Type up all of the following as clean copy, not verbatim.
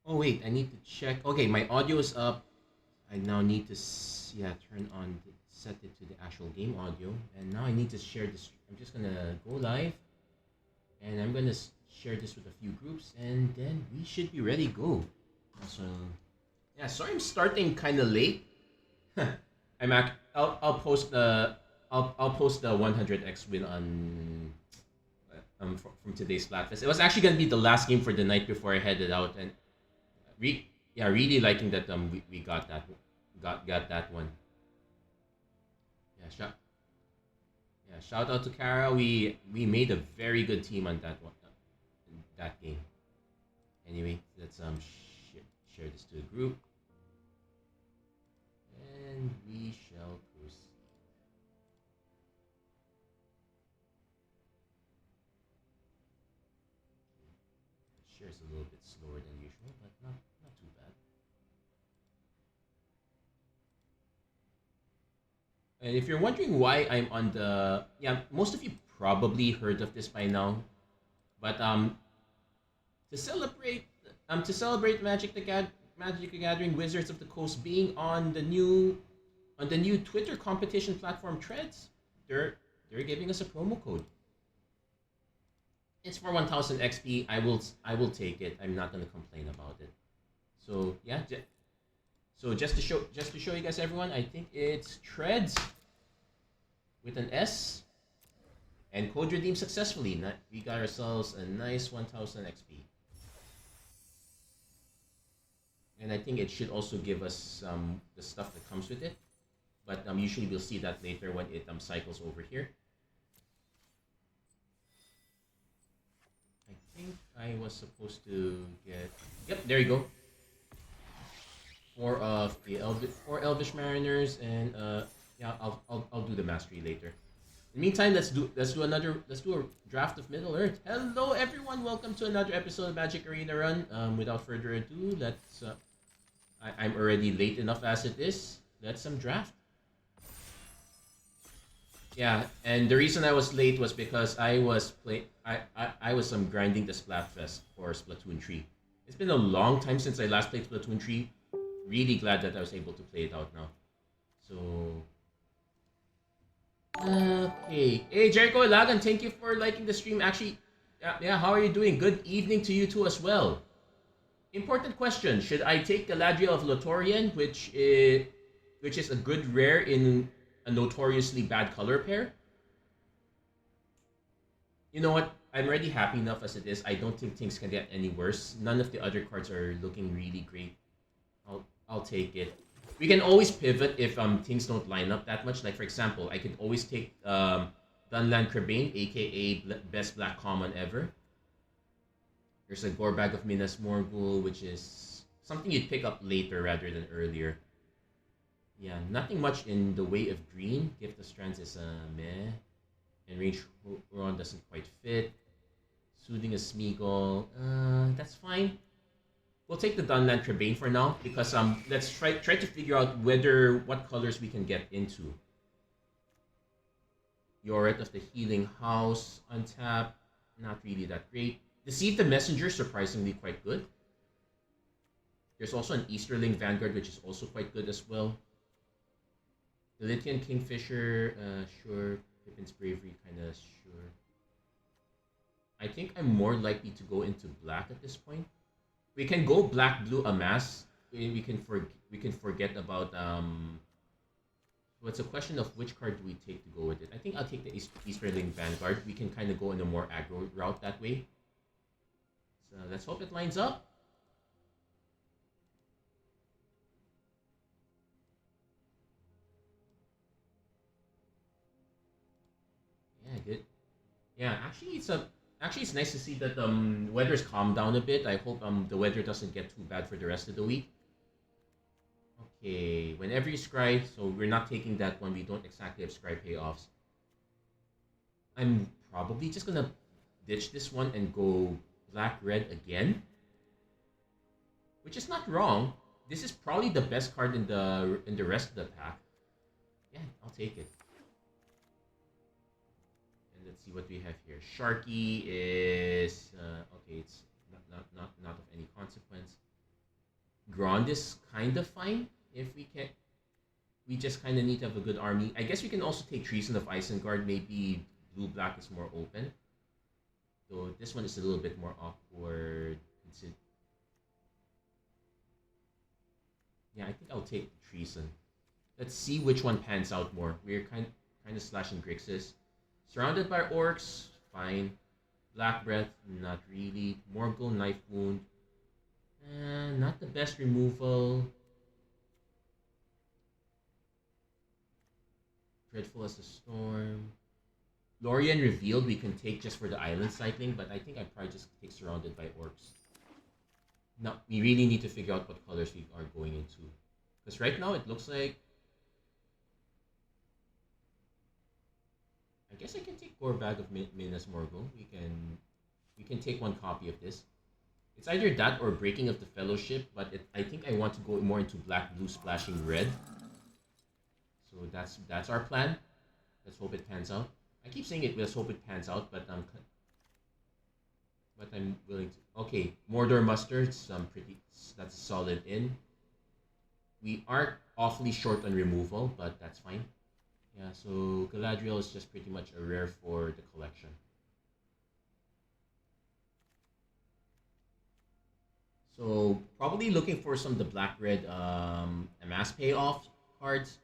Oh wait, I need to check. Okay, my audio is up. I now need to turn on set it to the actual game audio, and now I need to share this. I'm just gonna go live, and I'm gonna share this with a few groups, and then we should be ready to go. So yeah, sorry I'm starting kind of late. I'll post the I'll post the 100x win on from today's Splatfest. It was actually gonna be the last game for the night before I headed out, and really liking that we got got that one. Yeah, shout out to Kara. We made a very good team on that one, that game. Anyway, let's share this to the group, and we shall proceed. Shares a little bit slower than usual, but not too bad. And if you're wondering why I'm on the most of you probably heard of this by now, but to celebrate Magic the Gathering Wizards of the Coast being on the new Twitter competition platform Threads, they're giving us a promo code. It's for 1000 XP. I will take it. I'm not gonna complain about it. So yeah, so just to show you guys everyone, I think it's Treads with an S and code redeemed successfully. We got ourselves a nice 1000 XP. And I think it should also give us the stuff that comes with it. But usually we'll see that later when it cycles over here. I think I was supposed to get... Yep, there you go. Four Elvish Mariners, and yeah, I'll do the mastery later. In the meantime, let's do a draft of Middle Earth. Hello everyone, welcome to another episode of Magic Arena Run. Without further ado, let's I'm already late enough as it is. Let's draft. Yeah, and the reason I was late was because I was grinding the Splatfest for Splatoon 3. It's been a long time since I last played Splatoon 3. Really glad that I was able to play it out now. So okay. Hey Jericho Lagan, thank you for liking the stream. Actually, yeah, how are you doing? Good evening to you too as well. Important question: should I take Galadriel of Lotorian, which is a good rare in a notoriously bad color pair? You know what? I'm already happy enough as it is. I don't think things can get any worse. None of the other cards are looking really great. I'll take it. We can always pivot if things don't line up that much. Like for example, I could always take Dunland Crebain, aka best black common ever. There's a Gorbag of Minas Morgul, which is something you'd pick up later rather than earlier. Yeah, nothing much in the way of green. Gift of Strands is meh. And Range Huron doesn't quite fit. Soothing a Smeagol, that's fine. We'll take the Dunland Crebain for now because let's try to figure out what colors we can get into. Yoret of the Healing House, untap, not really that great. Deceive the Messenger, surprisingly quite good. There's also an Easterling Vanguard, which is also quite good as well. The Lithian Kingfisher, sure. Pippin's Bravery, kinda sure. I think I'm more likely to go into black at this point. We can go black, blue, amass. We can forget about So it's a question of which card do we take to go with it. I think I'll take the Easterling Vanguard. We can kind of go in a more aggro route that way. So let's hope it lines up. Yeah, good. Yeah, actually it's nice to see that weather's calmed down a bit. I hope the weather doesn't get too bad for the rest of the week. Okay, whenever you scry, so we're not taking that one. We don't exactly have scry payoffs. I'm probably just gonna ditch this one and go black red again, which is not wrong. This is probably the best card in the rest of the pack. Yeah, I'll take it. And let's see what we have here. Sharky is okay. It's not of any consequence. Grand is kind of fine if we can. We just kind of need to have a good army. I guess we can also take Treason of Isengard. Maybe blue-black is more open. Though this one is a little bit more awkward. Yeah, I think I'll take Treason. Let's see which one pans out more. We're kind of slashing Grixis. Surrounded by orcs, fine. Black Breath, not really. Morgul, Knife Wound. Not the best removal. Dreadful as a Storm. Lorien Revealed we can take just for the island cycling, but I think I'd probably just take Surrounded by Orcs. No, we really need to figure out what colors we are going into. Because right now it looks like... I guess I can take Gorbag of Minas Morgul. We can take one copy of this. It's either that or Breaking of the Fellowship, but I think I want to go more into black, blue, splashing red. So that's our plan. Let's hope it pans out. I keep saying it. Let's hope it pans out, but I'm willing to. Okay, Mordor Muster. That's a solid in. We are awfully short on removal, but that's fine. Yeah, so Galadriel is just pretty much a rare for the collection. So probably looking for some of the black-red amass payoff cards.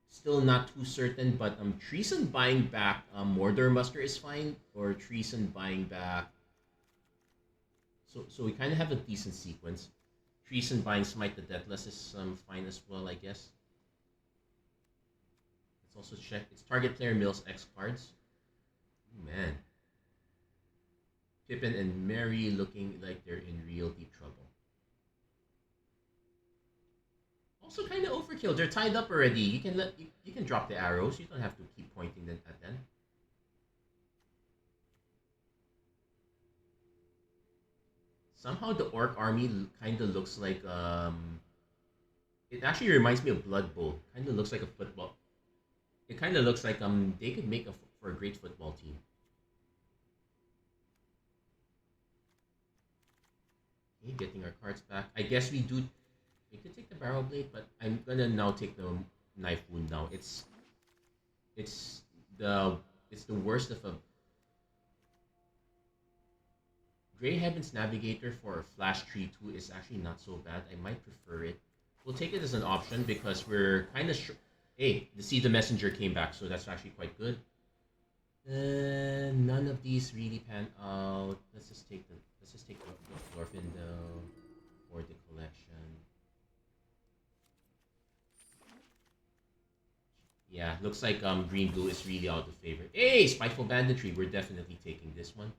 Still not too certain, but Treason buying back Mordor Muster is fine, or Treason buying back. So we kind of have a decent sequence. Treason buying Smite the Deathless is fine as well, I guess. Let's also check. It's target player mills X cards. Ooh, man. Pippin and Merry looking like they're in real deep trouble. Also kind of overkill. They're tied up already. You can drop the arrows. You don't have to keep pointing them at them. Somehow the orc army kind of looks like it actually reminds me of Blood Bowl. Kind of looks like a football. It kind of looks like they could make for a great football team. Okay, getting our cards back. I guess we do. We could take the barrel blade, but I'm gonna now take the knife wound now. It's the worst of a Grey Heavens Navigator for a Flash Tree 2 is actually not so bad. I might prefer it. We'll take it as an option because we're kind of hey, the Seed the Messenger came back, so that's actually quite good. None of these really pan out. Let's just take the Glorfindel for the collection. Yeah, looks like green blue is really out of favor. Hey, Spiteful Banditry. We're definitely taking this one.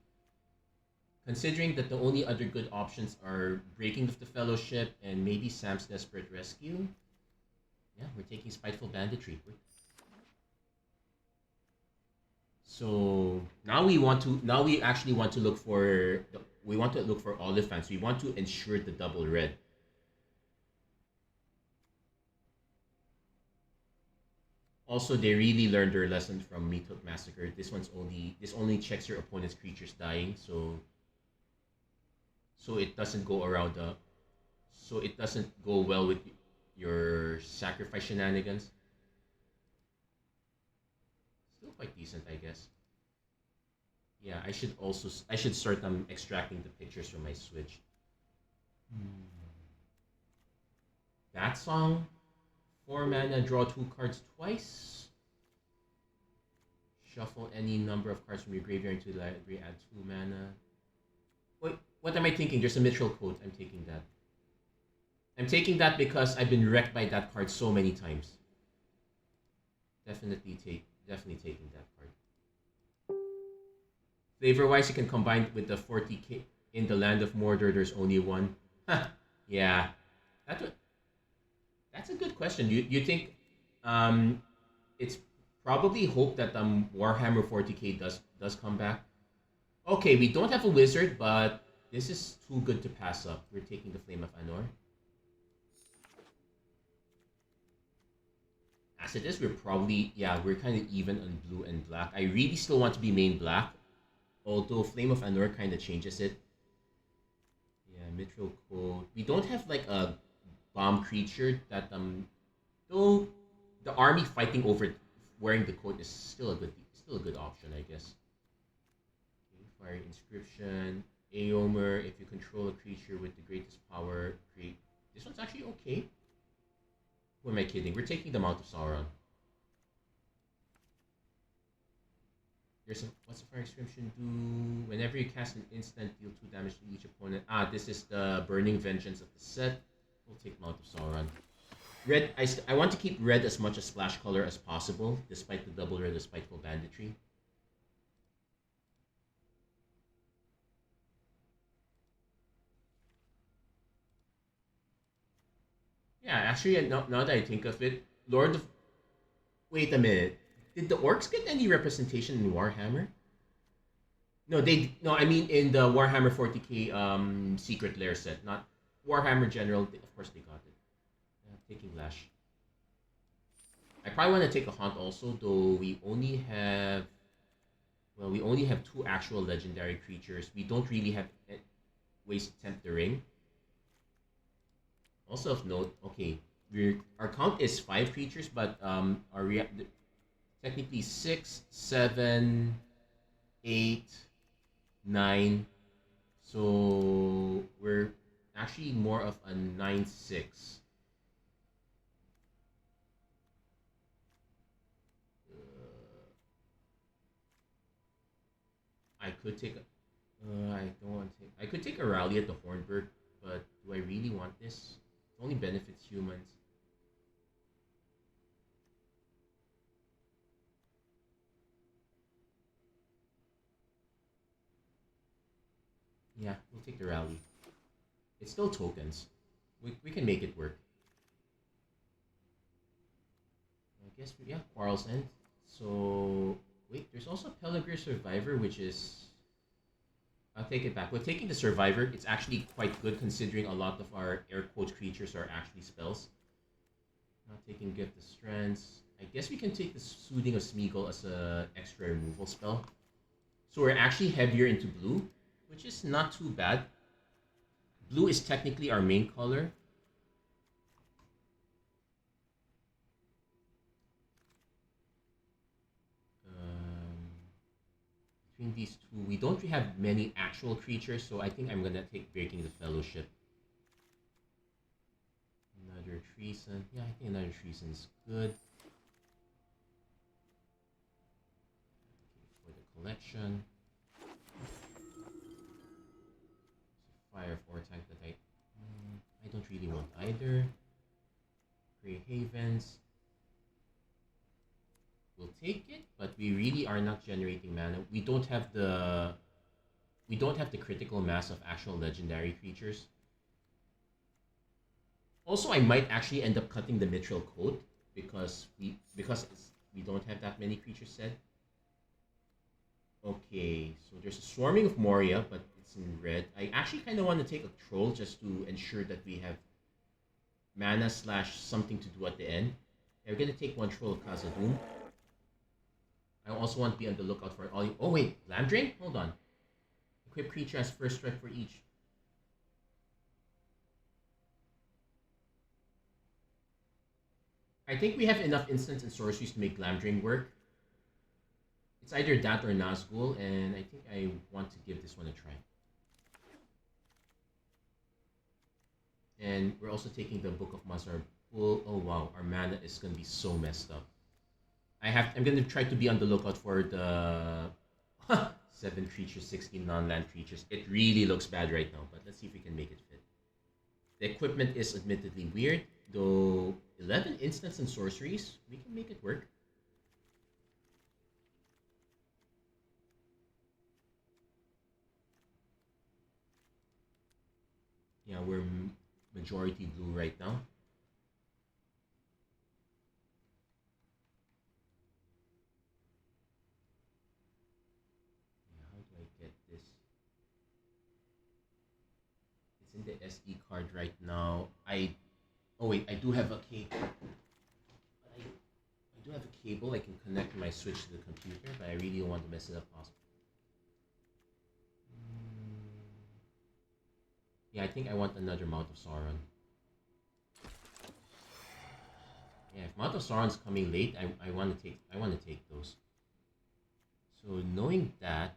Considering that the only other good options are Breaking of the Fellowship and maybe Sam's Desperate Rescue. Yeah, we're taking Spiteful Banditry. So now we actually want to look for Oliphants. We want to ensure the double red. Also, they really learned their lesson from Meathook Massacre. This only checks your opponent's creatures dying, so it doesn't go around so it doesn't go well with your sacrifice shenanigans. Still quite decent, I guess. Yeah, I should start extracting the pictures from my Switch. That song. 4 mana, draw 2 cards twice. Shuffle any number of cards from your graveyard into the library, add 2 mana. Wait, what am I thinking? There's a Mithril Coat. I'm taking that. I'm taking that because I've been wrecked by that card so many times. Definitely taking that card. Flavor-wise, you can combine with the 40k in the Land of Mordor. There's only one. Yeah, that's a good question. You think it's probably hope that Warhammer 40k does come back? Okay, we don't have a wizard, but this is too good to pass up. We're taking the Flame of Anor. As it is, we're kind of even on blue and black. I really still want to be main black, although Flame of Anor kind of changes it. Yeah, Mithril Code. We don't have like a bomb creature that though the army fighting over wearing the coat is still a good option, I guess. Okay, Fire Inscription, Aomer. If you control a creature with the greatest power, create. This one's actually okay. Who am I kidding? We're taking the Mount of Sauron. What's the Fire Inscription do? Whenever you cast an instant, deal 2 damage to each opponent. This is the Burning Vengeance of the set. We'll take Mount of Sauron. Red, I want to keep red as much a splash color as possible, despite the double red, despite full banditry. Yeah, actually, now that I think of it, Lord of... Wait a minute. Did the orcs get any representation in Warhammer? No, I mean in the Warhammer 40k Secret Lair set, not Warhammer General. Of course they got it. Taking Lash. I probably want to take a Haunt also, though we only have... Well, we only have 2 actual legendary creatures. We don't really have ways to tempt the ring. Also of note, okay, our count is 5 creatures, but technically 6, 7, 8, 9. So we're actually more of a 9-6. I could take a... I don't want to take... I could take a rally at the Hornburg, but do I really want this? It only benefits humans. Yeah, we'll take the rally. It's still tokens. We can make it work. I guess, yeah, Quarrel's End. So, wait, there's also Peligreer Survivor, which is... I'll take it back. We're taking the Survivor. It's actually quite good considering a lot of our air quote creatures are actually spells. Not taking Gift of Strands. I guess we can take the Soothing of Smeagol as a extra removal spell. So we're actually heavier into blue, which is not too bad. Blue is technically our main color. Between these two, we don't have many actual creatures, so I think I'm gonna take Breaking the Fellowship. Another Treason. Yeah, I think another Treason is good. Okay, for the collection. Fire of Ortag that I don't really want either. Grey Havens. We'll take it, but we really are not generating mana. We don't have the critical mass of actual legendary creatures. Also, I might actually end up cutting the Mithril Coat because we don't have that many creatures set. Okay, so there's a Swarming of Moria, but it's in red. I actually kind of want to take a Troll just to ensure that we have mana / something to do at the end. Yeah, we're gonna take 1 Troll of Khazad-dûm. I also want to be on the lookout for all. Oh wait, Land Drain? Hold on. Equip creature has first strike for each. I think we have enough instants and sorceries to make Land Drain work. It's either that or Nazgul, and I think I want to give this one a try. And we're also taking the Book of Mazar. Oh wow, our mana is gonna be so messed up. I'm gonna try to be on the lookout for the 7 creatures, 16 non-land creatures. It really looks bad right now, but let's see if we can make it fit. The equipment is admittedly weird, though 11 instants and sorceries, we can make it work. Yeah, we're majority blue right now. In the SD card right now. Oh wait, I do have a cable. I do have a cable. I can connect my Switch to the computer, but I really don't want to mess it up possible. Yeah, I think I want another Mount of Sauron. Yeah, if Mount of Sauron's coming late, I want to take those. So knowing that,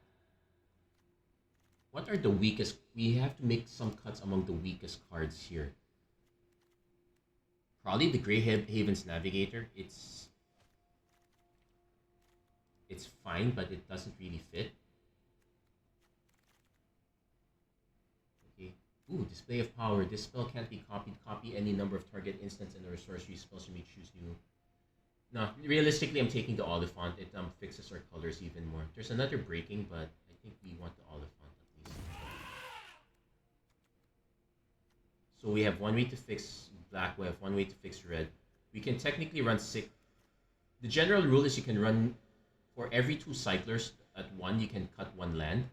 what are the weakest? We have to make some cuts among the weakest cards here. Probably the Grey Haven's Navigator. It's fine, but it doesn't really fit. Okay. Ooh, Display of Power. This spell can't be copied. Copy any number of target instants and or sorcery spells you may choose new. No, realistically, I'm taking the Oliphant. It fixes our colors even more. There's another breaking, but I think we want the Oliphant at least. So we have one way to fix black, we have one way to fix red. We can technically run 6. The general rule is you can run for every 2 cyclers at 1, you can cut 1 land.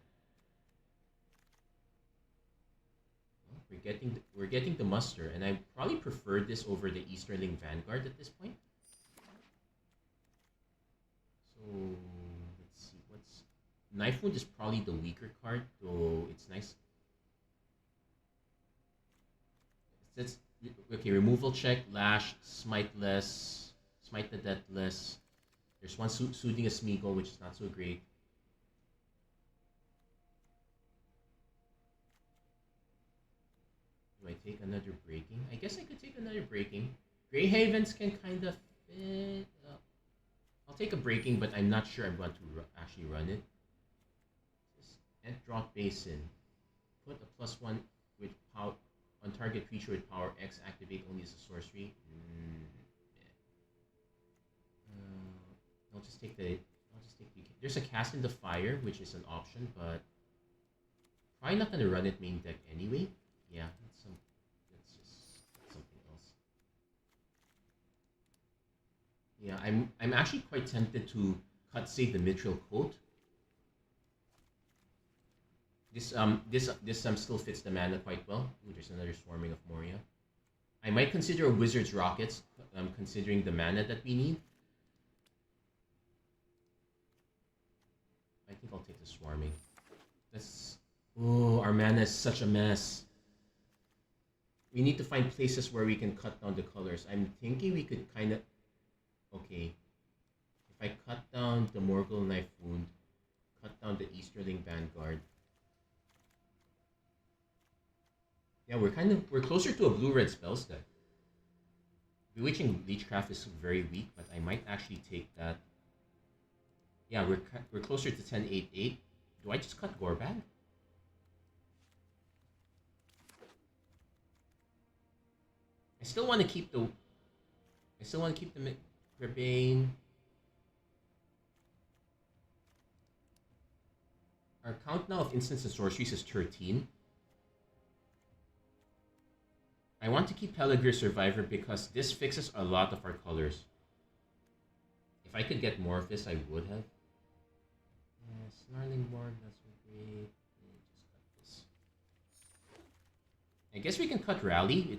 Well, we're getting the muster, and I probably prefer this over the Easterling Vanguard at this point. So let's see, what's Knife Wound is probably the weaker card, though it's nice. It's okay, removal check, lash, smiteless, smite the deathless. There's one soothing a Smeagol, which is not so great. Do I take another breaking? I guess I could take another breaking. Grey Havens can kind of fit. I'll take a breaking, but I'm not sure I'm going to actually run it. End Drop Basin. Put a +1 with power on target creature with power X. Activate only as a sorcery. I'll just take the. There's a Cast in the Fire, which is an option, but probably not gonna run it main deck anyway. Yeah, that's just something else. Yeah, I'm actually quite tempted to cut, say, the Mithril Coat. This still fits the mana quite well. Ooh, there's another Swarming of Moria. I might consider a Wizard's Rockets, considering the mana that we need. I think I'll take the Swarming. Oh, our mana is such a mess. We need to find places where we can cut down the colors. I'm thinking we could kind of... Okay. If I cut down the Morgul Knife Wound, cut down the Easterling Vanguard. Yeah, we're closer to a blue-red spells deck. Bewitching Leechcraft is very weak, but I might actually take that. Yeah, we're closer to 10-8-8. Do I just cut Gorbag? I still want to keep the Rebane. Our count now of instants and sorceries is 13. I want to keep Peligreer Survivor because this fixes a lot of our colors. If I could get more of this, I would have. Snarling Morg, that's great. Just cut this. I guess we can cut Rally.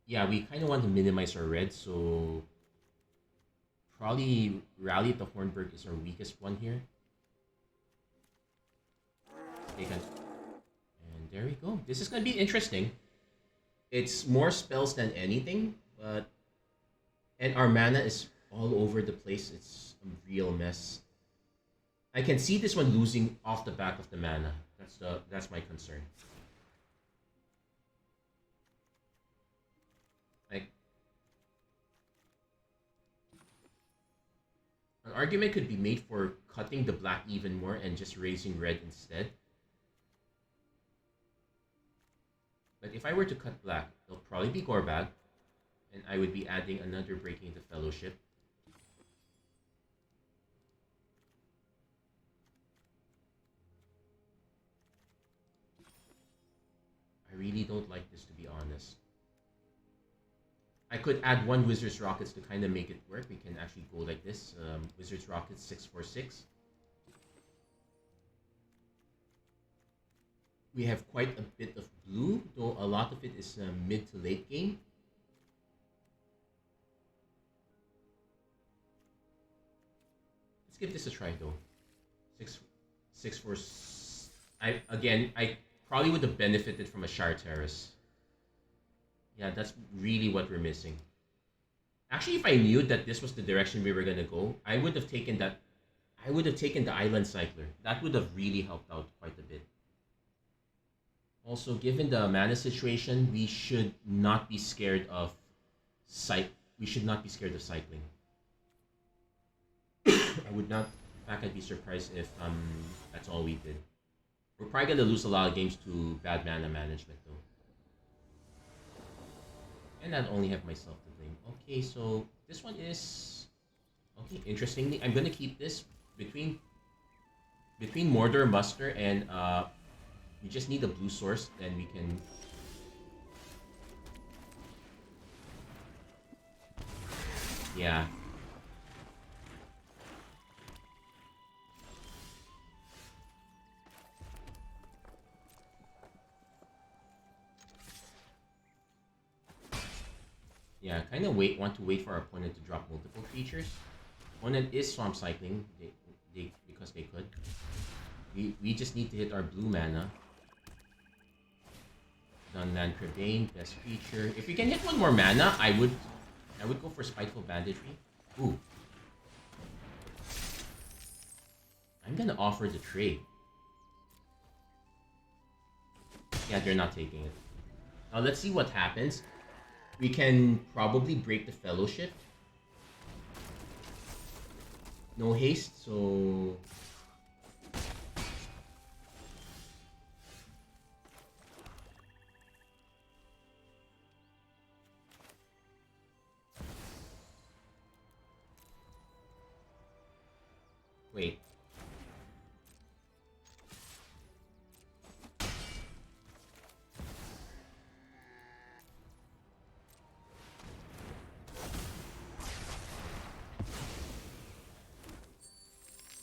Yeah, we kind of want to minimize our red, so probably Rally at the Hornburg is our weakest one here. Okay, and there we go. This is gonna be interesting. It's more spells than anything, and our mana is all over the place. It's a real mess. I can see this one losing off the back of the mana. That's my concern. Like, an argument could be made for cutting the black even more and just raising red instead. But if I were to cut black, it'll probably be Gorbag, and I would be adding another Breaking into Fellowship. I really don't like this, to be honest. I could add one Wizard's Rockets to kind of make it work. We can actually go like this. Wizard's Rockets 6/4/6. We have quite a bit of blue, though a lot of it is mid to late game. Let's give this a try though. 6/4. I probably would have benefited from a Shire Terrace. Yeah, that's really what we're missing. Actually, if I knew that this was the direction we were gonna go, I would have taken that. I would have taken the Island Cycler. That would have really helped out quite a bit. Also, given the mana situation, we should not be scared of We should not be scared of cycling. I would not. In fact, I'd be surprised if that's all we did. We're probably gonna lose a lot of games to bad mana management though. And I'd only have myself to blame. Okay, so this one is okay. Interestingly, I'm gonna keep this between Mordor and Muster, and we just need a blue source, then we can. Yeah. Yeah, kind of want to wait for our opponent to drop multiple creatures. Opponent is swamp cycling, because they could. We just need to hit our blue mana. Dunland Prebane, best creature. If we can hit one more mana, I would go for Spiteful Banditry. Ooh. I'm gonna offer the trade. Yeah, they're not taking it. Now let's see what happens. We can probably break the Fellowship. No haste, so... Wait.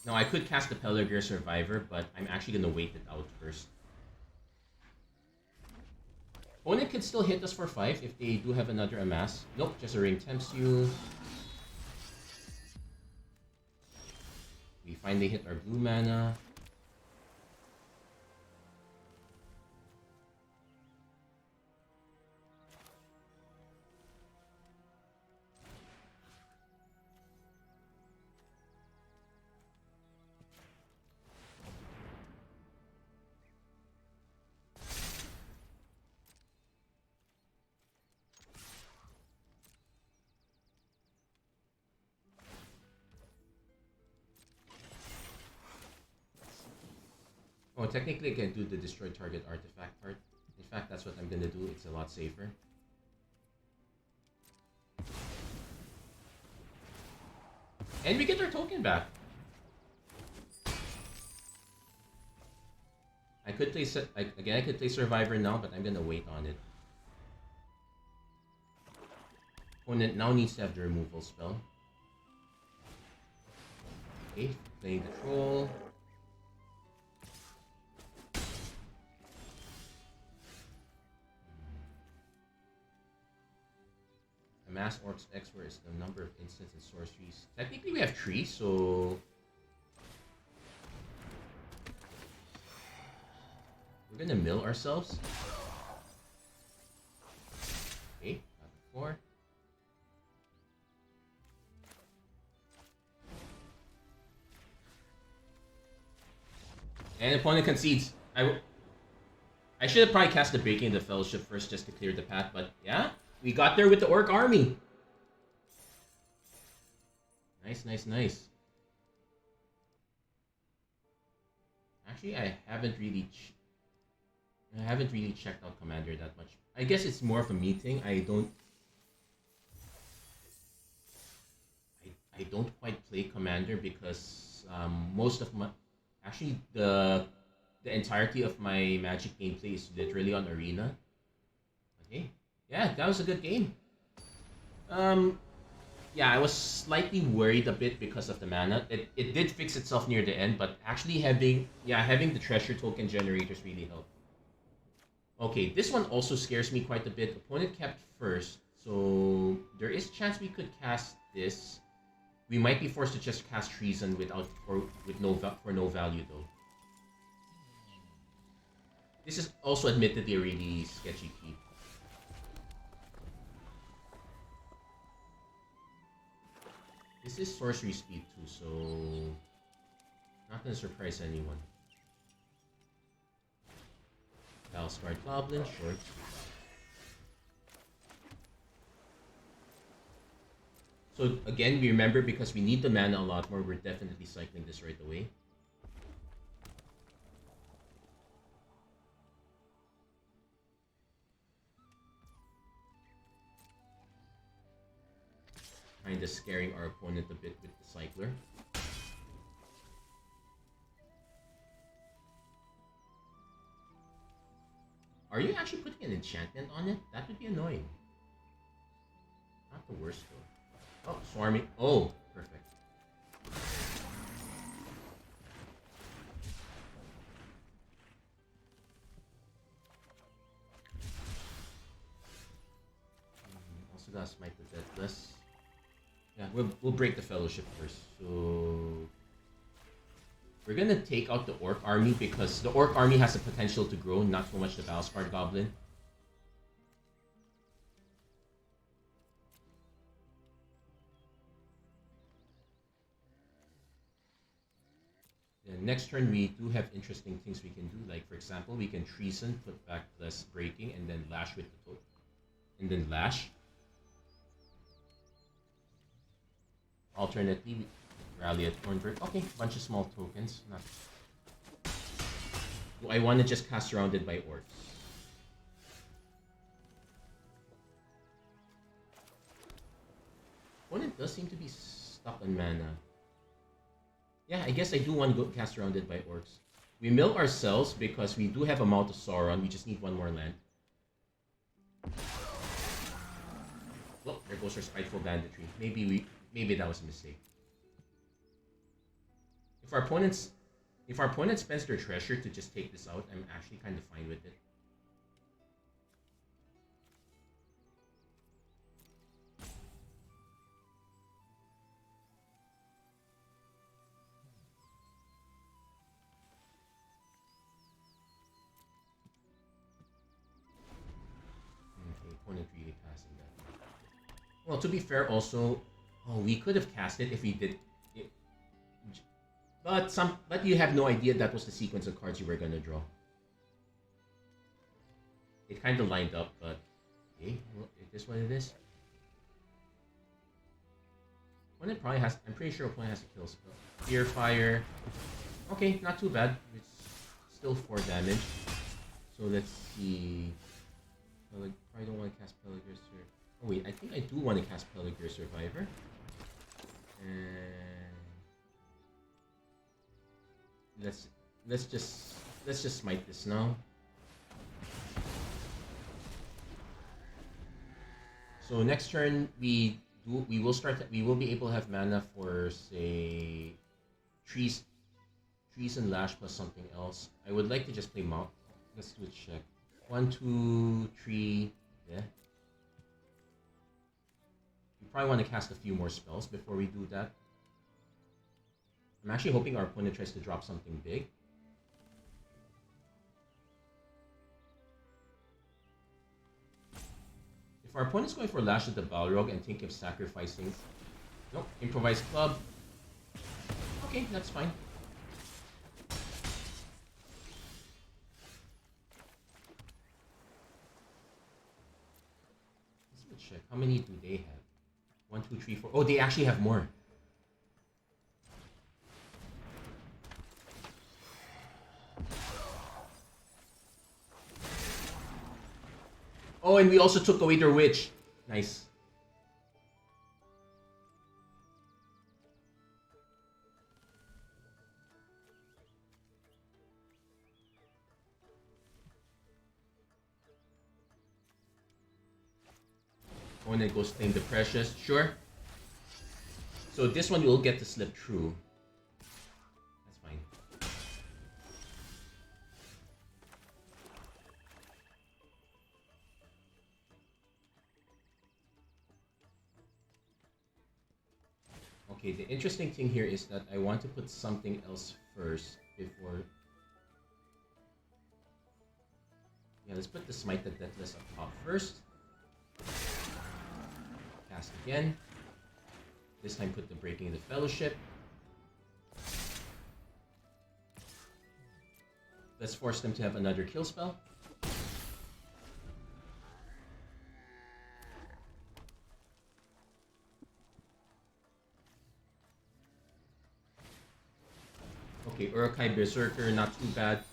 No, I could cast the Pelargir Survivor, but I'm actually gonna wait it out first. Opponent could still hit us for 5 if they do have another amass. Nope, just a Ring Tempts You. We finally hit our blue mana. Oh, technically I can do the destroy target artifact part. In fact, that's what I'm gonna do. It's a lot safer. And we get our token back. I could play I could play Survivor now, but I'm gonna wait on it. Opponent now needs to have the removal spell. Okay, playing the troll. Amass Orcs Expert is the number of instants and sorceries. Technically we have 3, so... We're gonna mill ourselves. Okay, got the 4. And opponent concedes. I should have probably cast the Breaking the Fellowship first just to clear the path, but yeah. We got there with the Orc army. Nice, nice, nice. Actually, I haven't really checked out Commander that much. I guess it's more of a me thing. I don't quite play Commander because most of my the entirety of my Magic gameplay is literally on Arena. Okay. Yeah, that was a good game. Yeah, I was slightly worried a bit because of the mana. It did fix itself near the end, but actually having the treasure token generators really helped. Okay, this one also scares me quite a bit. Opponent kept first, so there is a chance we could cast this. We might be forced to just cast Treason for no value though. This is also admittedly a really sketchy keep. This is sorcery speed too, so not gonna surprise anyone. Valsguard Goblin, sure. So again, we remember because we need the mana a lot more, we're definitely cycling this right away. Kinda scaring our opponent a bit with the cycler. Are you actually putting an enchantment on it? That would be annoying. Not the worst though. Oh, swarming. Oh, perfect. Also gotta smite the Deathless. Yeah, we'll break the Fellowship first. So we're gonna take out the Orc army because the Orc army has the potential to grow, not so much the Valsguard Goblin. And next turn we do have interesting things we can do. Like for example, we can Treason, put back less breaking, and then Lash with the token. And then Lash. Alternately, Rally at Thornbird. Okay, bunch of small tokens. Not. Do I want to just cast Surrounded by Orcs? Opponent does seem to be stuck on mana. Yeah, I guess I do want to go cast Surrounded by Orcs. We mill ourselves because we do have a Mount of Sauron. We just need one more land. Well, there goes our Spiteful Banditry. Maybe that was a mistake. If our opponent spends their treasure to just take this out, I'm actually kind of fine with it. Okay, opponent really passing that. Well, to be fair, also, we could have cast it if we did. But you have no idea that was the sequence of cards you were gonna draw. It kind of lined up, but okay, well, is this what it is? Opponent probably has. I'm pretty sure opponent has to kill spell. Fear Fire. Okay, not too bad. It's still 4 damage. So let's see. I don't want to cast Peligre Survivor. Oh wait, I think I do want to cast Peligre Survivor. And let's just smite this now. So next turn we will be able to have mana for say trees and Lash plus something else. I would like to just play Mount. Let's do a check. 1, 2, 3. Yeah. We probably want to cast a few more spells before we do that. I'm actually hoping our opponent tries to drop something big. If our opponent's going for Lash at the Balrog and think of sacrificing... Nope, Improvised Club. Okay, that's fine. Let's check. How many do they have? 1, 2, 3, 4. Oh, they actually have more. Oh, and we also took away their witch. Nice. Oh, and then goes claim the precious. Sure. So this one will get to slip through. That's fine. Okay, the interesting thing here is that I want to put something else first before... Yeah, let's put the Smite the Deathless up top first. Cast again. This time put the Breaking the Fellowship. Let's force them to have another kill spell. Okay, Urukai Berserker, not too bad.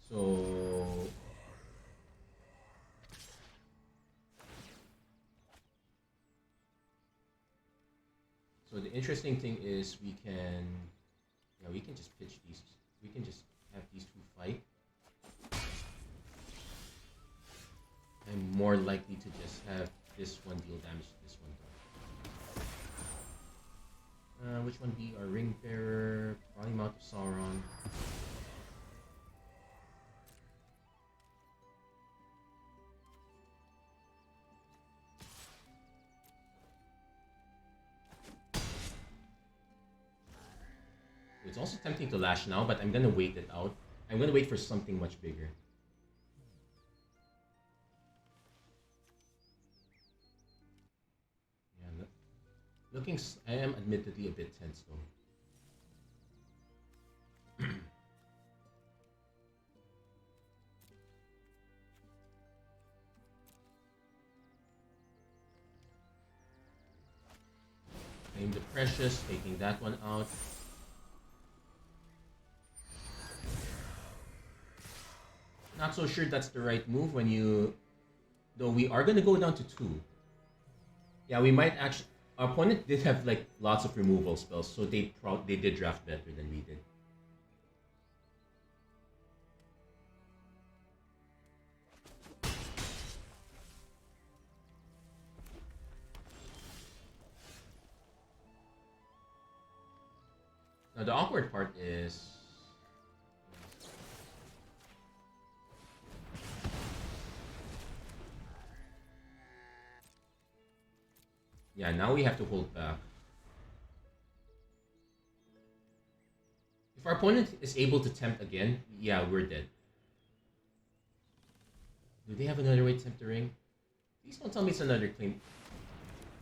So the interesting thing is we can just pitch these. We can just have these two fight. I'm more likely to just have this one deal damage to this one. Which one be our Ring Bearer? Body Mount of Sauron. It's also tempting to lash now, but I'm gonna wait it out. I'm gonna wait for something much bigger. Yeah, looking, I am admittedly a bit tense though. Claim the Precious, taking that one out. Not so sure that's the right move when you... Though we are gonna go down to 2. Yeah, we might actually... Our opponent did have like lots of removal spells, so they did draft better than we did. Now the awkward part is... Yeah, now we have to hold back. If our opponent is able to tempt again, yeah, we're dead. Do they have another way to tempt the ring? Please don't tell me it's another claim.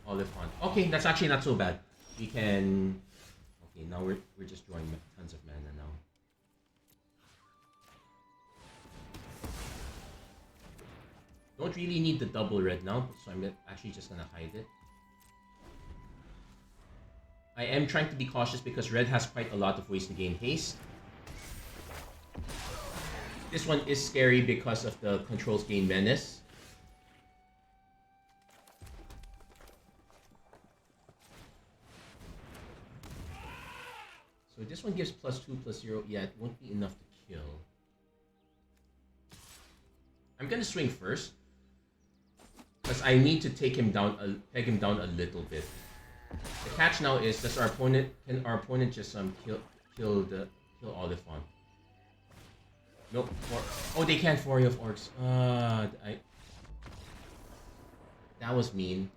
Oliphant. Okay, that's actually not so bad. We can... Okay, now we're just drawing tons of mana now. Don't really need the double red now, so I'm actually just gonna hide it. I am trying to be cautious because red has quite a lot of ways to gain haste. This one is scary because of the controls gain menace. So this one gives +2/+0. Yeah, it won't be enough to kill. I'm gonna swing first because I need to peg him down a little bit. The catch now is, does our opponent just kill Oliphant? Nope. Oh, they can't Foray of Orcs. That was mean.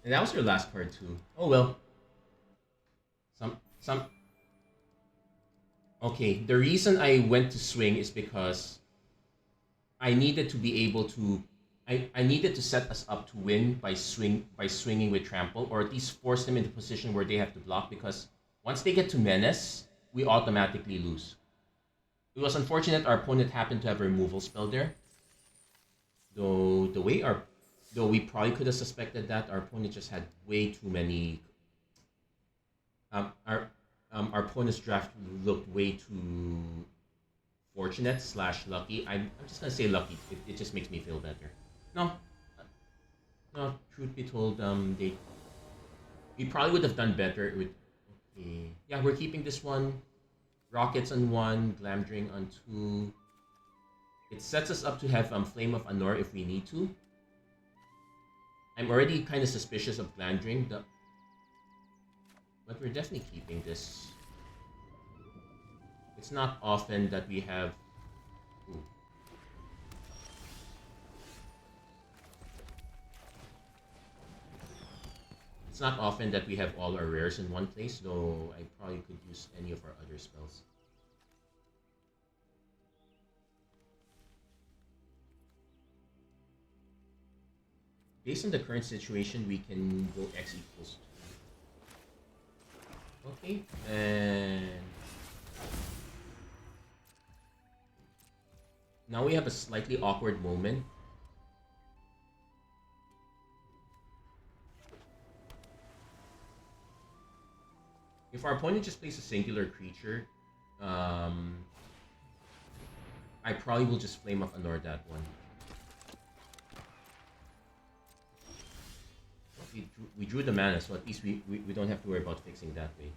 And that was your last card too. Oh well. Okay, the reason I went to swing is because I needed to be able to I needed to set us up to win by swinging with trample, or at least force them into a position where they have to block, because once they get to menace, we automatically lose. It was unfortunate our opponent happened to have a removal spell there. Though we probably could have suspected that, our opponent just had way too many. Our opponent's draft looked way too fortunate / lucky. I'm just gonna say lucky. It just makes me feel better. No, truth be told, we probably would have done better with. Okay, yeah, we're keeping this one. Rockets on 1, Glamdring on 2. It sets us up to have Flame of Anor if we need to. I'm already kind of suspicious of Glamdring, but we're definitely keeping this. It's not often that we have. Ooh. It's not often that we have all our rares in one place, though I probably could use any of our other spells. Based on the current situation, we can go x equals 2. Okay, and now we have a slightly awkward moment. If our opponent just plays a singular creature, I probably will just flame up Anor that one. We drew the mana, so at least we don't have to worry about fixing that way.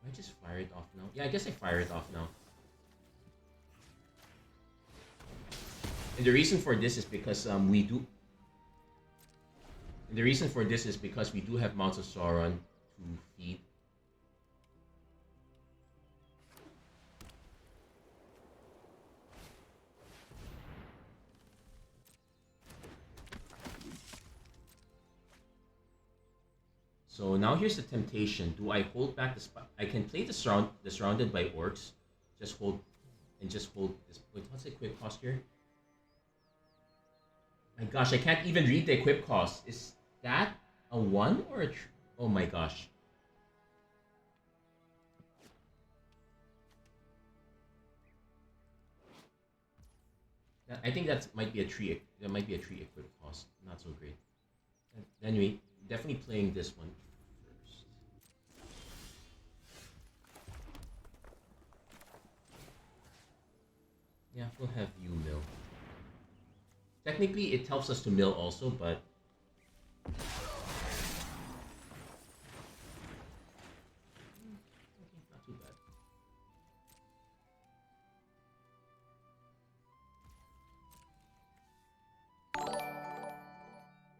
I just fire it off now? Yeah, I guess I fire it off now. And the reason for this is because we do have Mouths of Sauron to feed. So now here's the temptation. Do I hold back the spot? I can play the surrounded by orcs. Just hold this. Wait, what's the equip cost here? My gosh, I can't even read the equip cost. Is that a 1 or a oh my gosh. I think that might be a 3. That might be a 3 equip cost. Not so great. Anyway, definitely playing this one first. Yeah, we'll have you mill. Technically, it helps us to mill also, but not too bad.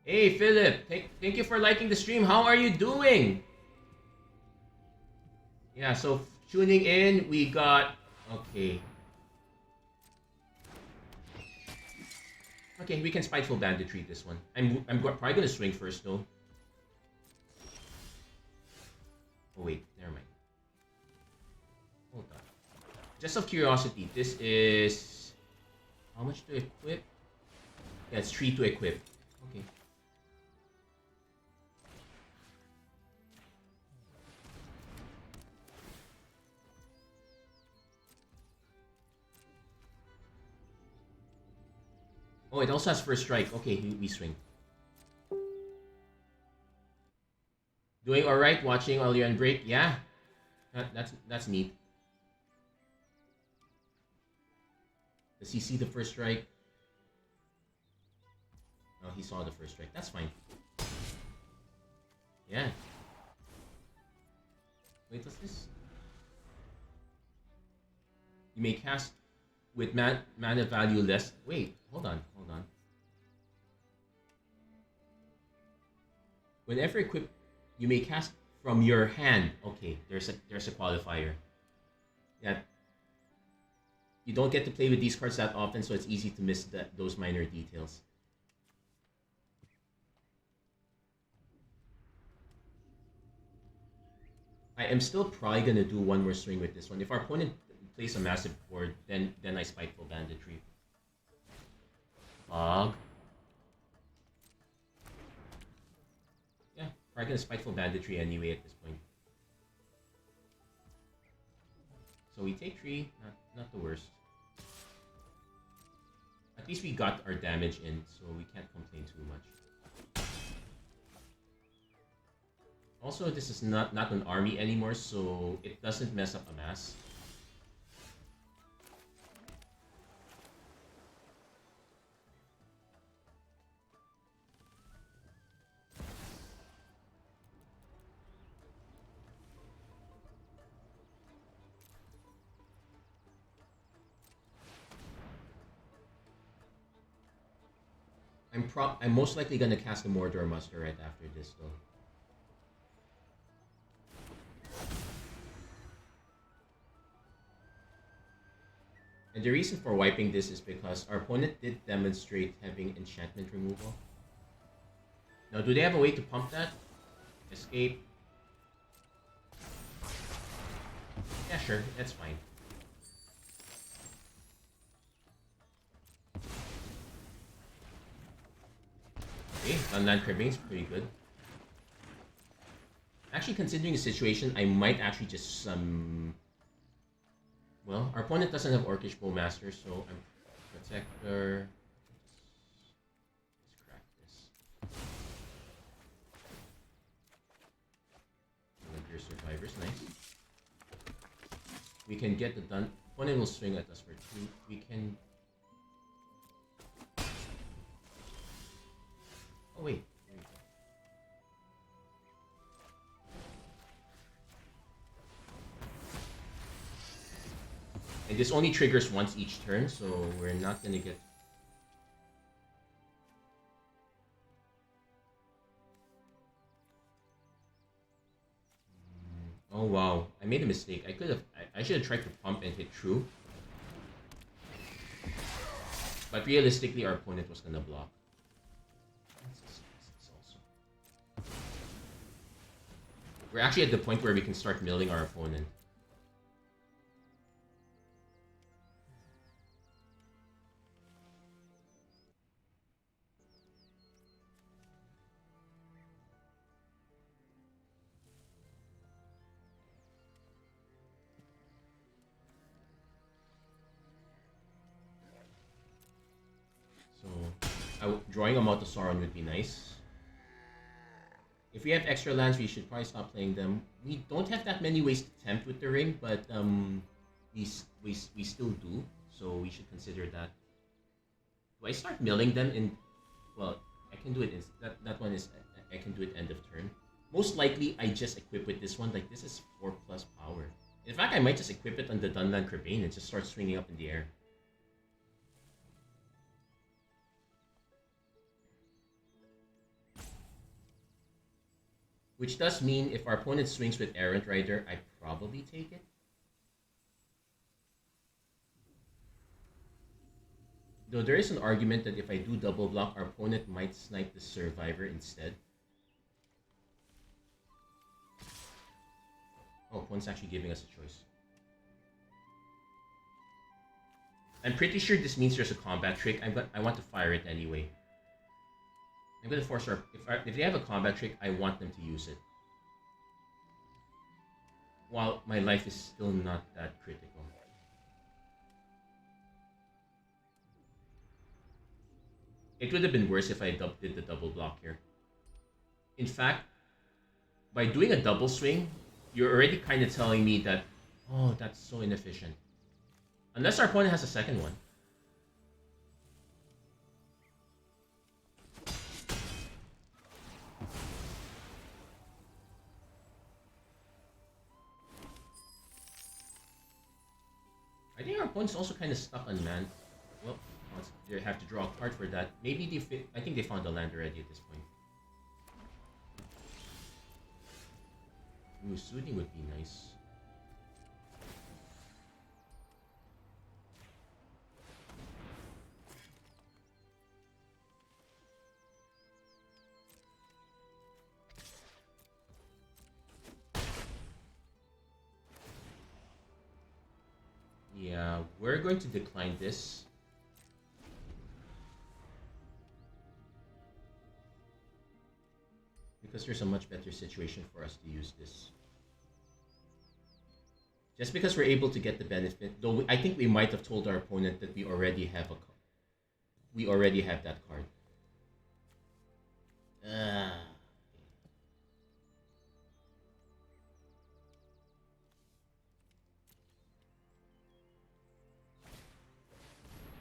Hey, Philip, thank you for liking the stream. How are you doing? Yeah, so tuning in, we got okay. Okay, we can Spiteful Banditry this one. I'm probably gonna swing first though. Oh wait, never mind. Hold on. Just of curiosity, this is how much to equip? Yeah, it's 3 to equip. Okay. Oh, it also has first strike. Okay, we swing. Doing all right. Watching while you're on break. Yeah, that's neat. Does he see the first strike? Oh, he saw the first strike. That's fine. Yeah. Wait, what's this? You may cast with mana value less. Wait, hold on. Whenever equipped, you may cast from your hand. Okay, there's a qualifier. Yeah. You don't get to play with these cards that often, so it's easy to miss those minor details. I am still probably gonna do one more swing with this one. If our opponent plays a massive board, then I Spiteful Banditry. Fog. Yeah, probably gonna Spiteful Banditry anyway at this point. So we take 3, not the worst. At least we got our damage in, so we can't complain too much. Also, this is not an army anymore, so it doesn't mess up amass. I'm most likely gonna cast the Mordor Muster right after this though. And the reason for wiping this is because our opponent did demonstrate having enchantment removal. Now, do they have a way to pump that? Escape. Yeah, sure, that's fine. Okay, Sunland Cribbing's pretty good. Actually, considering the situation, I might actually just well, our opponent doesn't have Orcish Bowmaster, so I'm Protector. Let's crack this. Your Survivors, nice. We can get the done. Opponent will swing at us for 2. We can. Oh wait. And this only triggers once each turn, so we're not gonna get. Oh wow, I made a mistake. I could have. I should have tried to pump and hit true. But realistically, our opponent was gonna block. We're actually at the point where we can start milling our opponent. So, drawing a Mouth of Sauron would be nice. If we have extra lands, we should probably stop playing them. We don't have that many ways to tempt with the ring, but we still do, so we should consider that. Do I start milling them in? Well, I can do it. That one is I can do it end of turn. Most likely, I just equip with this one. Like this is 4+ power. In fact, I might just equip it on the Dunland Crebain and just start swinging up in the air. Which does mean if our opponent swings with Errant Rider, I probably take it. Though there is an argument that if I do double block, our opponent might snipe the Survivor instead. Oh, opponent's actually giving us a choice. I'm pretty sure this means there's a combat trick. I want to fire it anyway. I'm gonna force our if they have a combat trick, I want them to use it. While my life is still not that critical. It would have been worse if I did the double block here. In fact, by doing a double swing, you're already kind of telling me that, oh, that's so inefficient. Unless our opponent has a second one. I think our opponent's also kind of stuck on land. Well, they have to draw a card for that. Maybe I think they found the land already at this point. Ooh, Soothing would be nice. Yeah, we're going to decline this. Because there's a much better situation for us to use this. Just because we're able to get the benefit, though I think we might have told our opponent that we already have that card.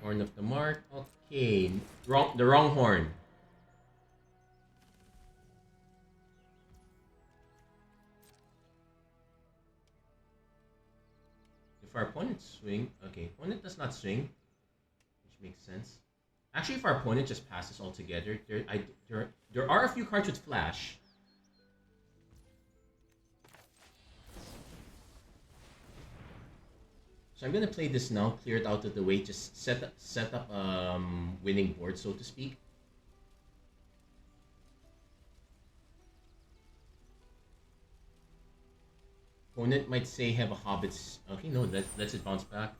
Horn of the Mark. Okay, the wrong horn. If our opponent swing, okay, opponent does not swing, which makes sense. Actually, if our opponent just passes altogether, there are a few cards with flash. So I'm gonna play this now, clear it out of the way, just set up winning board, so to speak. Opponent might say have a Hobbit's. Okay, no, let's it bounce back.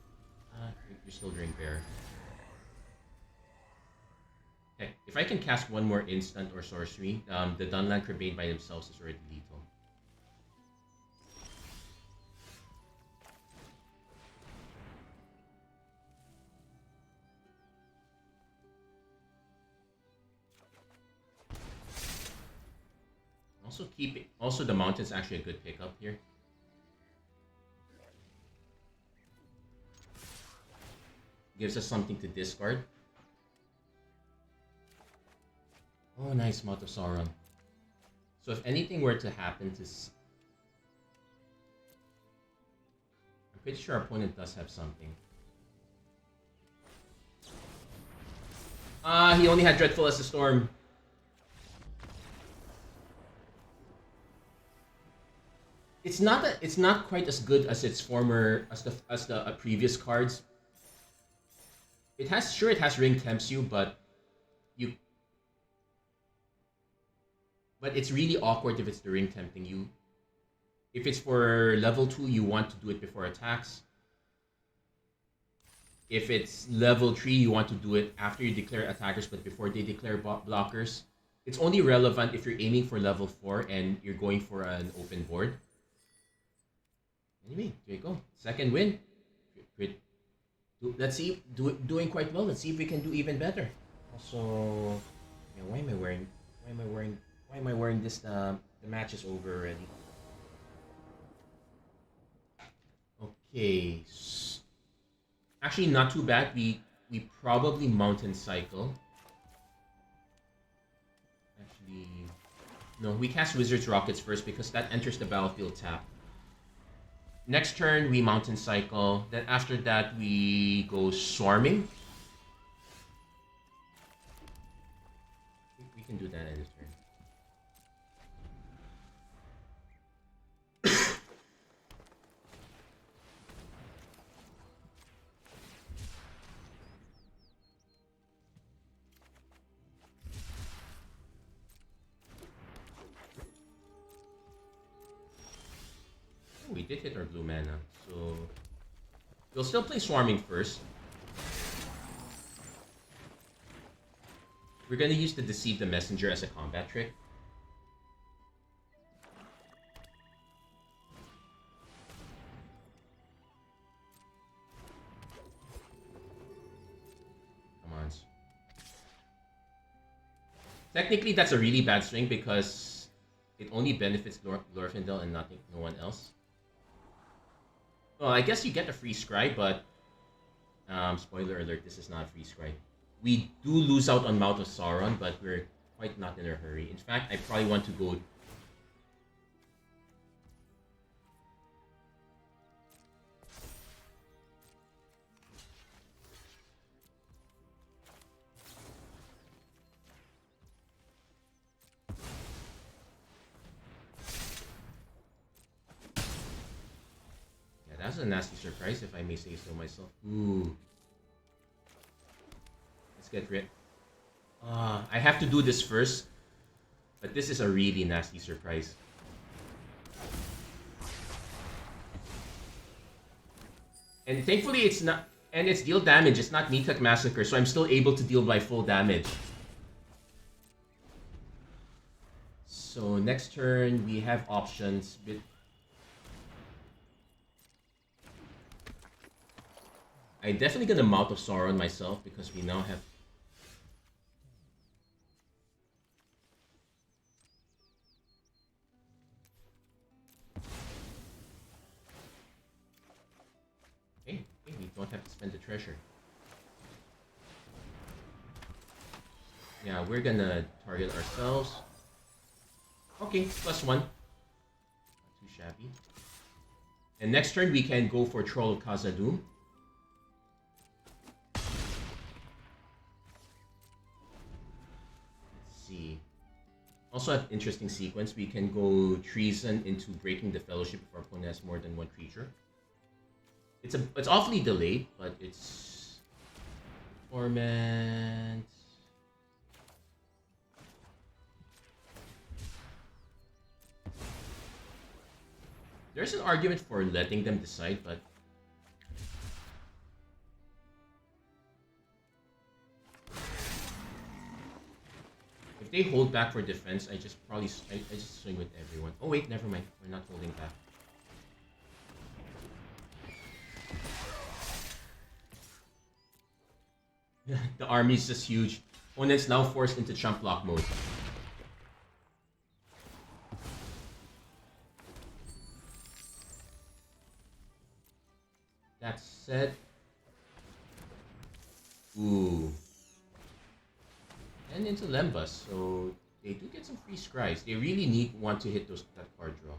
You're still doing bear. Heck, if I can cast one more instant or sorcery, the Dunland Crabane by themselves is already lethal. Also the mountain's actually a good pickup here. Gives us something to discard. Oh, nice, Mouth of Sauron. So if anything were to happen to... I'm pretty sure our opponent does have something. He only had Dreadful as a Storm. It's not quite as good as its former as the previous cards. It has Ring Tempts you, but it's really awkward if it's the Ring Tempting you. If it's for level 2, you want to do it before attacks. If it's level 3, you want to do it after you declare attackers but before they declare blockers. It's only relevant if you're aiming for level 4 and you're going for an open board. Anyway, there you go. Second win. Let's see, doing quite well. Let's see if we can do even better. Also, yeah, why am I wearing this? The match is over already. Okay. Actually, not too bad. We probably Mountain Cycle. Actually, no. We cast Wizard's Rockets first because that enters the battlefield tap. Next turn, we Mountain Cycle. Then after that, we go Swarming. We can do that in this turn. We did hit our blue mana, so we'll still play Swarming first. We're gonna use the Deceive the Messenger as a combat trick. Come on. Technically, that's a really bad swing because it only benefits Glorfindel and no one else. Well, I guess you get a free scry, but spoiler alert, this is not a free scry. We do lose out on Mouth of Sauron, but we're quite not in a hurry. In fact, I probably want to go... That's a nasty surprise, if I may say so myself. Ooh. Let's get rid. I have to do this first. But this is a really nasty surprise. And thankfully it's not... And it's deal damage, it's not Mythic Massacre, so I'm still able to deal by full damage. So next turn, we have options. I'm definitely gonna Mouth of Sauron myself because we now have... Okay, we don't have to spend the treasure. Yeah, we're gonna target ourselves. Okay, +1. Not too shabby. And next turn we can go for Troll of Khazad-dûm. Also have interesting sequence. We can go Treason into Breaking the Fellowship if our opponent has more than one creature. It's awfully delayed, but it's Torment. There's an argument for letting them decide, but If they hold back for defense, I just I just swing with everyone. Oh wait, never mind. We're not holding back. The army is just huge. Opponent's now forced into chump block mode. That said, ooh, and into Lembas, so they do get some free scries. They really want to hit that card draw.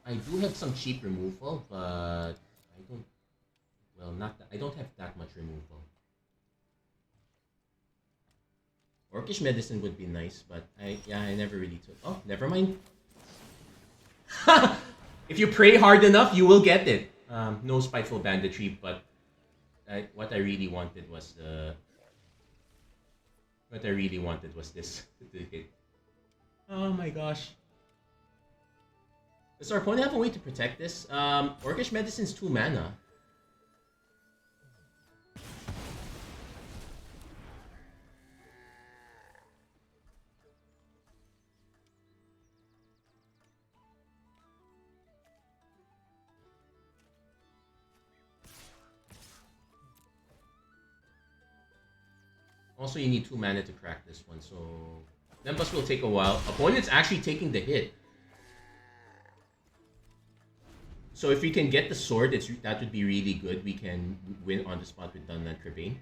I do have some cheap removal, but I don't. Well, not that, I don't have that much removal. Orcish Medicine would be nice, but I never really took. Oh, never mind. If you pray hard enough, you will get it. No spiteful banditry, but what I really wanted was this to hit. Oh my gosh. Does our opponent have a way to protect this? Orcish Medicine's 2 mana. Also, you need 2 mana to crack this one, so Lembas will take a while. Opponent's actually taking the hit. So if we can get the sword, that would be really good. We can win on the spot with Dunland Crebain.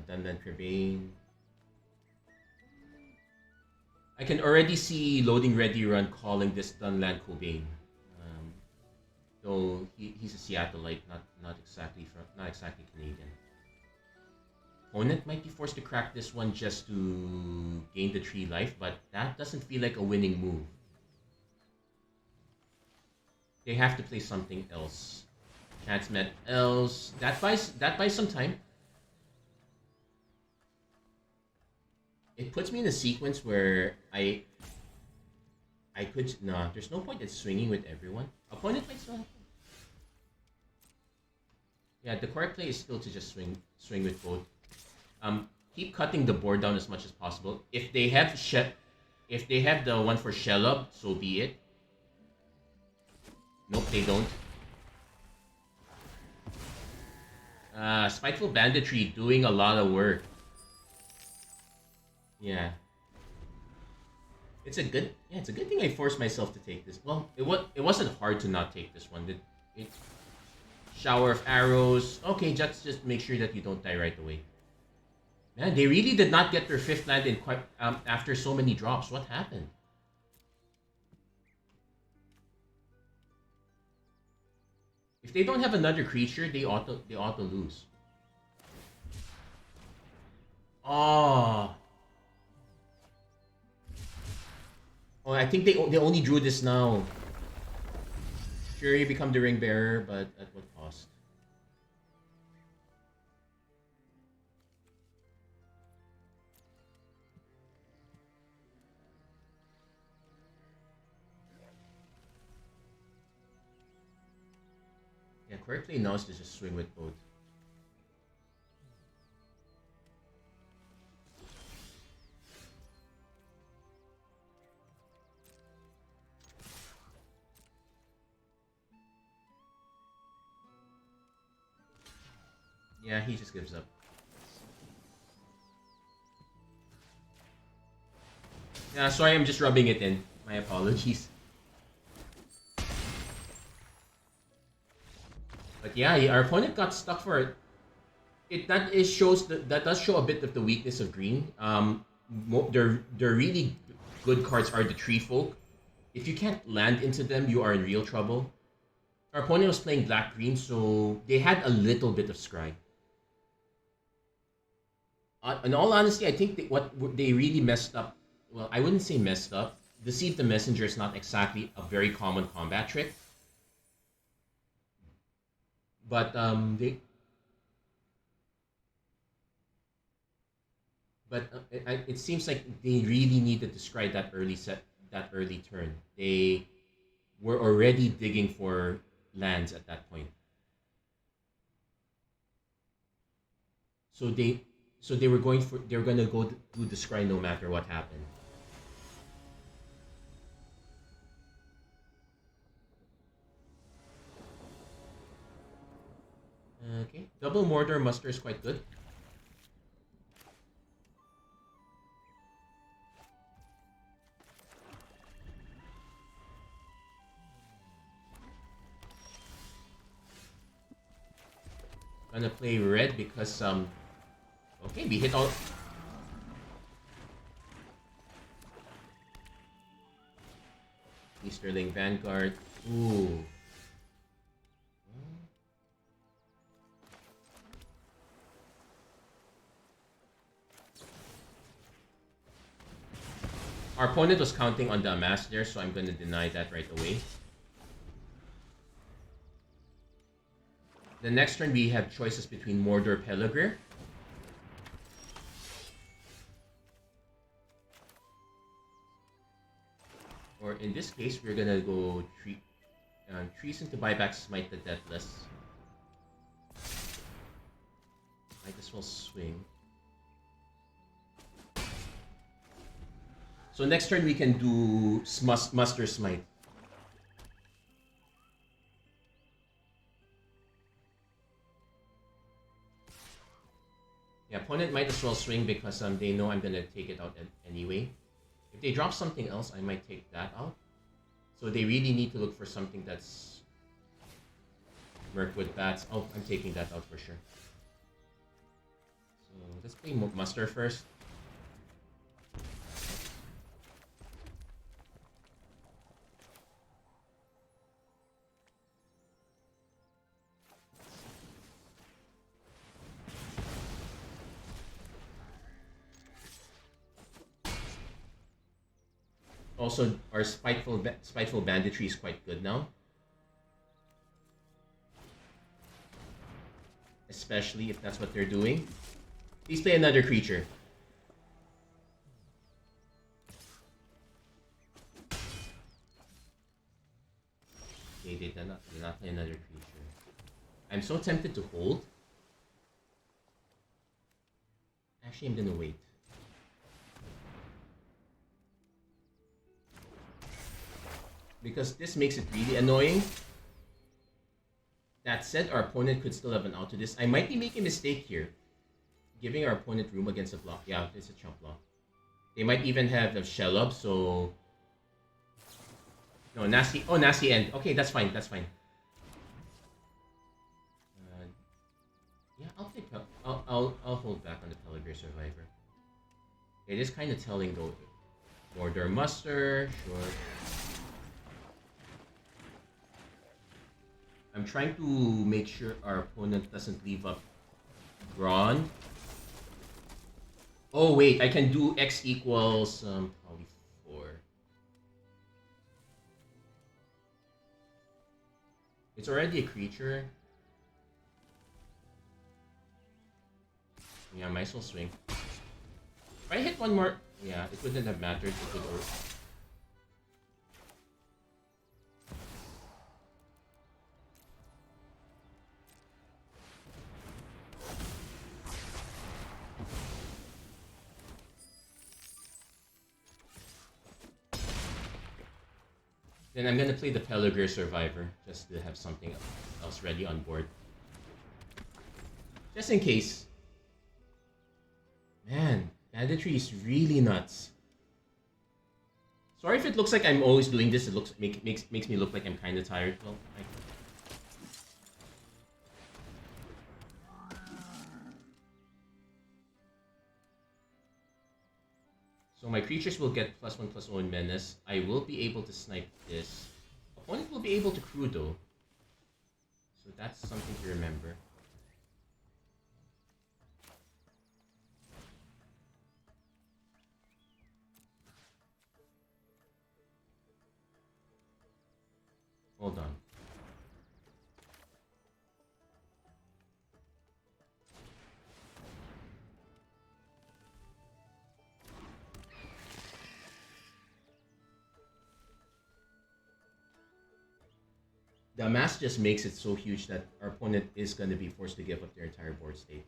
Dunland Crebain. I can already see Loading Ready Run calling this Dunland Cobain. Though he's a Seattleite, not exactly Canadian. Opponent might be forced to crack this one just to gain the 3 life, but that doesn't feel like a winning move. They have to play something else. Transmet else. That buys some time. It puts me in a sequence where I could there's no point in swinging with everyone. Opponent might still have. Yeah, the correct play is still to just swing with both. Keep cutting the board down as much as possible. If they have the one for Shelob, so be it. Nope, they don't. Spiteful Banditry doing a lot of work. Yeah. It's a good thing I forced myself to take this. Well, it wasn't hard to not take this one. It shower of arrows. Okay, just make sure that you don't die right away. Man, they really did not get their 5th land in quite after so many drops. What happened? If they don't have another creature, they ought to lose. Oh. Oh, I think they only drew this now. Sure, you become the ring bearer, but at what cost? Yeah, correctly knows to just swing with both. Yeah, he just gives up. Yeah, sorry, I'm just rubbing it in. My apologies. But yeah, our opponent got stuck for it. That does show a bit of the weakness of green. Their really good cards are the Tree Folk. If you can't land into them, you are in real trouble. Our opponent was playing black-green, so they had a little bit of scry. In all honesty, I think what they really messed up. Well, I wouldn't say messed up. Deceive the Messenger is not exactly a very common combat trick. But it seems like they really needed to scry that early turn. They were already digging for lands at that point. So they were gonna go do the scry no matter what happened. Okay, double Mordor muster is quite good. Gonna play red because okay, we hit all. Easterling Vanguard. Ooh. Our opponent was counting on the amass there, so I'm gonna deny that right away. The next turn we have choices between Mordor Peligre. Or in this case, we're gonna go Treason to buy back Smite the Deathless. Might as well swing. So next turn we can do Muster Smite. Yeah, opponent might as well swing because they know I'm gonna take it out anyway. If they drop something else, I might take that out. So they really need to look for something that's Mirkwood Bats. Oh, I'm taking that out for sure. So let's play Muster first. Also, our spiteful banditry is quite good now. Especially if that's what they're doing. Please play another creature. They did not play another creature. I'm so tempted to hold. Actually, I'm gonna wait. Because this makes it really annoying. That said, our opponent could still have an out to this. I might be making a mistake here. Giving our opponent room against a block. Yeah, it's a chump block. They might even have a shell up, so... No, nasty. Oh, nasty end. Okay, that's fine. That's fine. Yeah, I'll take. I'll hold back on the Peligre Survivor. It is kind of telling though. Mordor Muster, sure. I'm trying to make sure our opponent doesn't leave up Brawn. Oh wait, I can do X equals probably 4. It's already a creature. Yeah, might as well swing. If I hit one more, yeah, it wouldn't have mattered. It would. Then I'm gonna play the Peligre Survivor just to have something else ready on board. Just in case. Man, banditry is really nuts. Sorry if it looks like I'm always doing this. It makes me look like I'm kind of tired. Well, so my creatures will get +1/+1 menace. I will be able to snipe this. Opponent will be able to crew though. So that's something to remember. Hold on. The amass just makes it so huge that our opponent is going to be forced to give up their entire board state.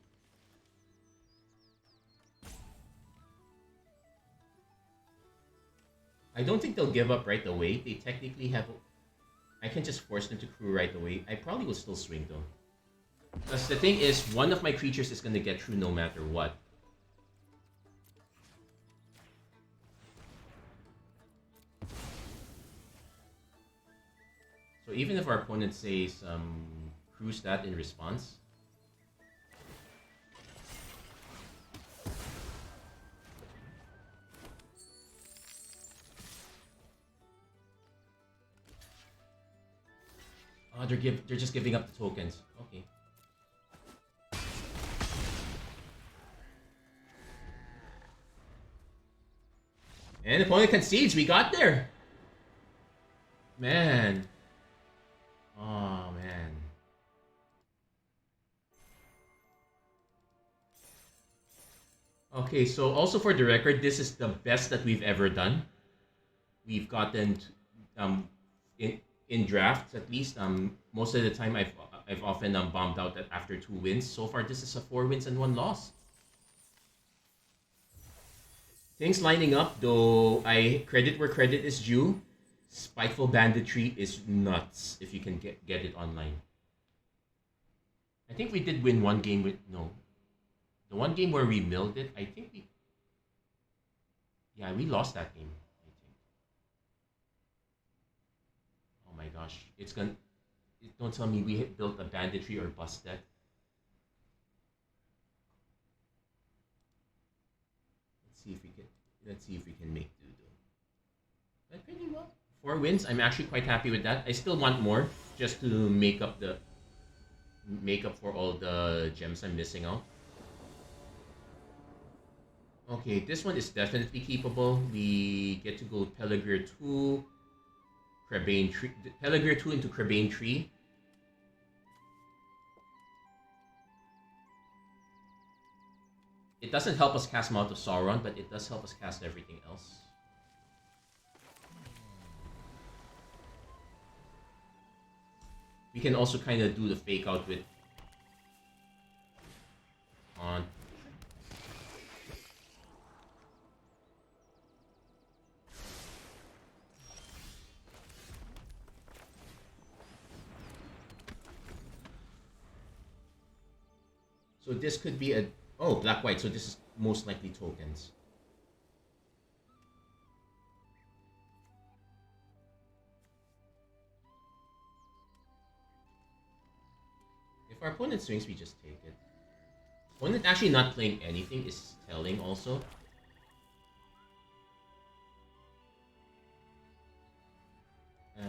I don't think they'll give up right away. They technically have... I can just force them to crew right away. I probably will still swing though. Because the thing is, one of my creatures is going to get through no matter what. So even if our opponent says cruise that in response, oh, they're just giving up the tokens. Okay. And the opponent concedes. We got there. Man. Oh, man. Okay, so also for the record, this is the best that we've ever done. We've gotten in drafts at least. Most of the time I've often bombed out after 2 wins. So far, this is a 4 wins and 1 loss. Things lining up, though. I credit where credit is due. Spiteful Banditry is nuts if you can get it online. I think we did win 1 game with... No. The 1 game where we milled it, I think we... Yeah, we lost that game, I think. Oh my gosh. It's gonna... Don't tell me we built a Banditry or Bust deck. Let's see if we can make do though. But pretty well. 4 wins. I'm actually quite happy with that. I still want more just to make up for all the gems I'm missing out. Okay, this one is definitely keepable. We get to go Peligreer 2, Crabane Tree, Peligreer 2 into Crabane Tree. It doesn't help us cast Mount of Sauron, but it does help us cast everything else. We can also kind of do the fake out with... On. So this could be a... Oh, black-white, so this is most likely tokens. If our opponent swings, we just take it. Opponent actually not playing anything is telling also.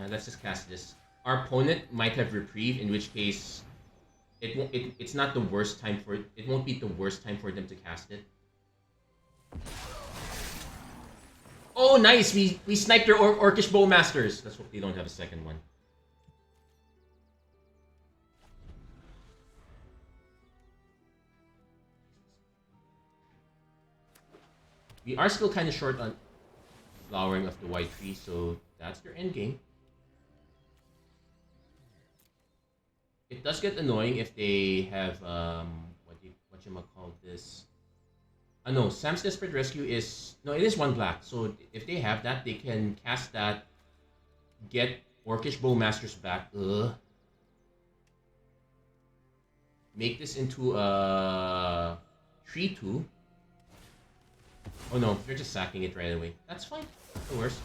Let's just cast this. Our opponent might have reprieve, in which case it's not the worst time for it won't be the worst time for them to cast it. Oh, nice! We sniped their Orcish Bowmasters. Let's hope they don't have a second one. We are still kind of short on flowering of the white tree, so that's their end game. It does get annoying if they have what you call this. No, Sam's Desperate Rescue is it is 1 black. So if they have that, they can cast that, get Orcish Bowmasters back. Make this into a 3/2. Oh no, they're just sacking it right away. That's fine. Not the worst.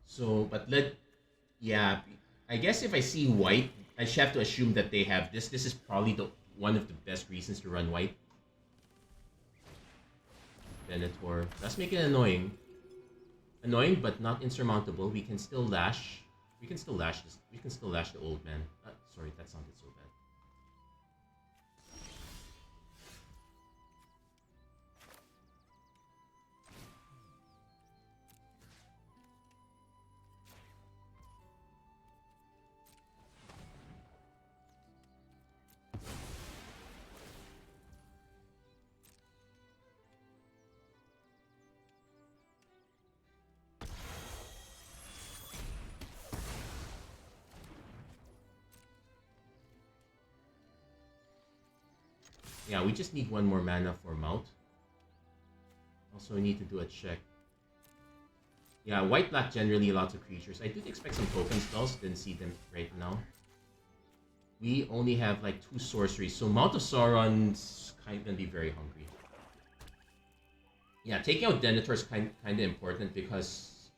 So, but yeah, I guess if I see white, I just have to assume that they have this. This is probably one of the best reasons to run white. Venator. That's making it annoying. Annoying, but not insurmountable. We can still lash. We can still lash this. We can still lash the old man. Sorry, that sounded so bad. Yeah, we just need one more mana for Mount. Also, we need to do a check. Yeah, white-black generally lots of creatures. I did expect some token spells, didn't see them right now. We only have like 2 sorceries, so Mount of Sauron's kind of gonna be very hungry. Yeah, taking out Denethor is kind of important because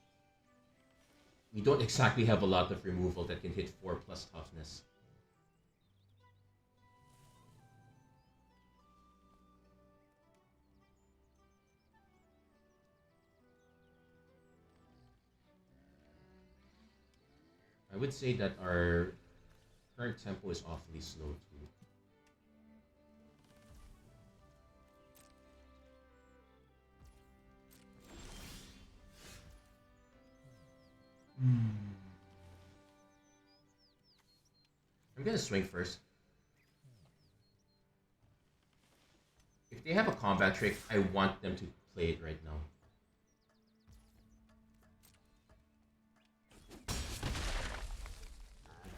we don't exactly have a lot of removal that can hit 4+ toughness. I would say that our current tempo is awfully slow too. I'm gonna swing first. If they have a combat trick, I want them to play it right now.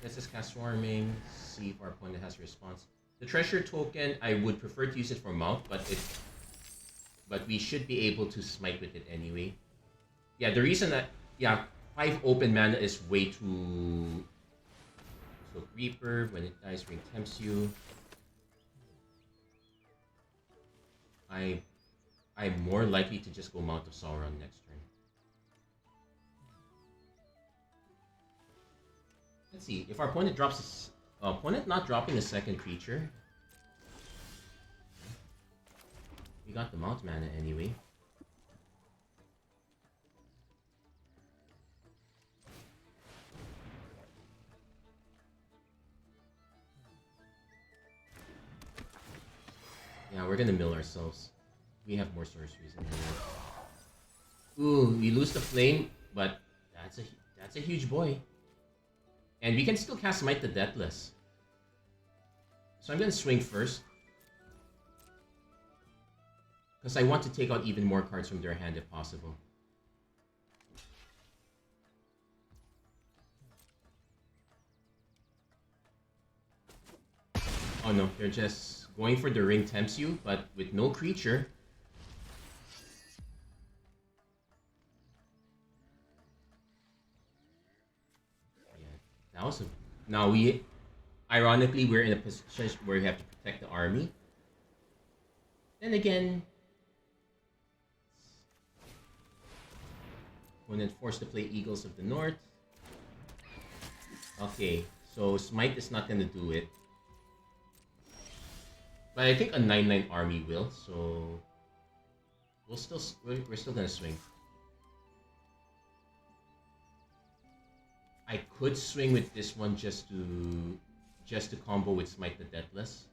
This is cast Swarming. See if our opponent has a response. The treasure token, I would prefer to use it for Mount, but we should be able to smite with it anyway. Yeah, the reason that 5 open mana is way too. So Reaper, when it dies, ring tempts you. I'm more likely to just go Mount of Sauron next turn. Let's see if our opponent drops opponent not dropping a second creature. We got the Mount mana anyway. Yeah, we're gonna mill ourselves. We have more sorceries in here. Ooh, we lose the flame, but that's a huge boy. And we can still cast Smite the Deathless. So I'm gonna swing first. Because I want to take out even more cards from their hand if possible. Oh no, they're just going for the ring tempts you, but with no creature. Yeah, that was a... Now we... Ironically, we're in a position where we have to protect the army. Then again... Opponent forced to play Eagles of the North. Okay, so Smite is not gonna do it. But I think a 9/9 army will, so we're still gonna swing. I could swing with this one just to combo with Smite the Deathless.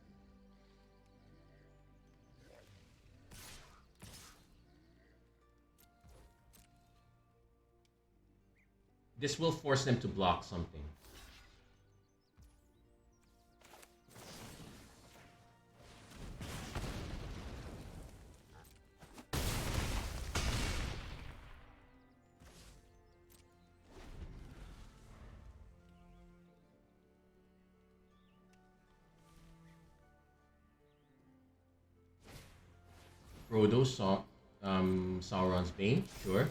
This will force them to block something. Frodo saw Sauron's Bane, sure.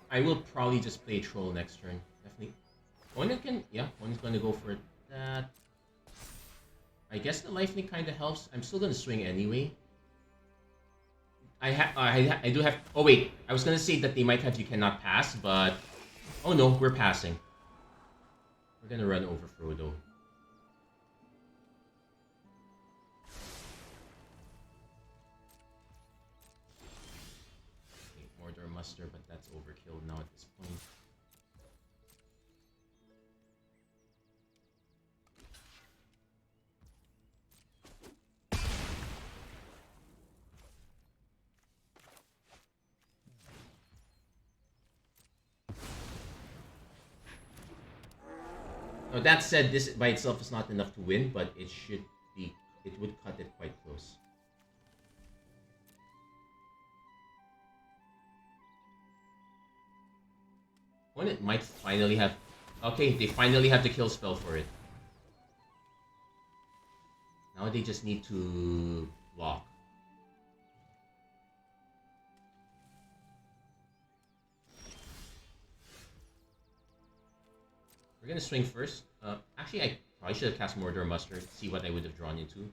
I will probably just play Troll next turn, definitely. Opponent can, opponent's gonna go for that. I guess the lifelink kind of helps. I'm still gonna swing anyway. I do have. Oh wait, I was gonna say that they might have you cannot pass, but oh no, we're passing. We're gonna run over Frodo. Mordor Muster, but that's overkill now at this point. Now that said, this by itself is not enough to win, but it should be. It would cut it quite close. Opponent might finally have... Okay, they finally have the kill spell for it. Now they just need to block. We're gonna swing first. Actually, I probably should have cast Mordor Mustard, see what I would have drawn into.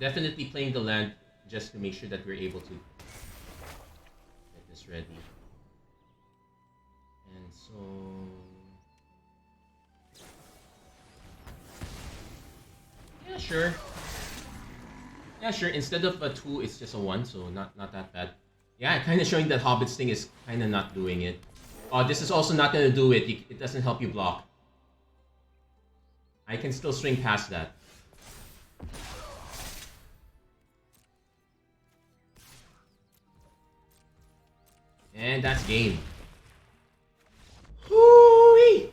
Definitely playing the land just to make sure that we're able to get this ready. And so... yeah, sure. Yeah, sure. Instead of a 2, it's just a 1, so not that bad. Yeah, kind of showing that Hobbit's thing is kind of not doing it. Oh, this is also not going to do it. It doesn't help you block. I can still swing past that. And that's game. Hoo-wee!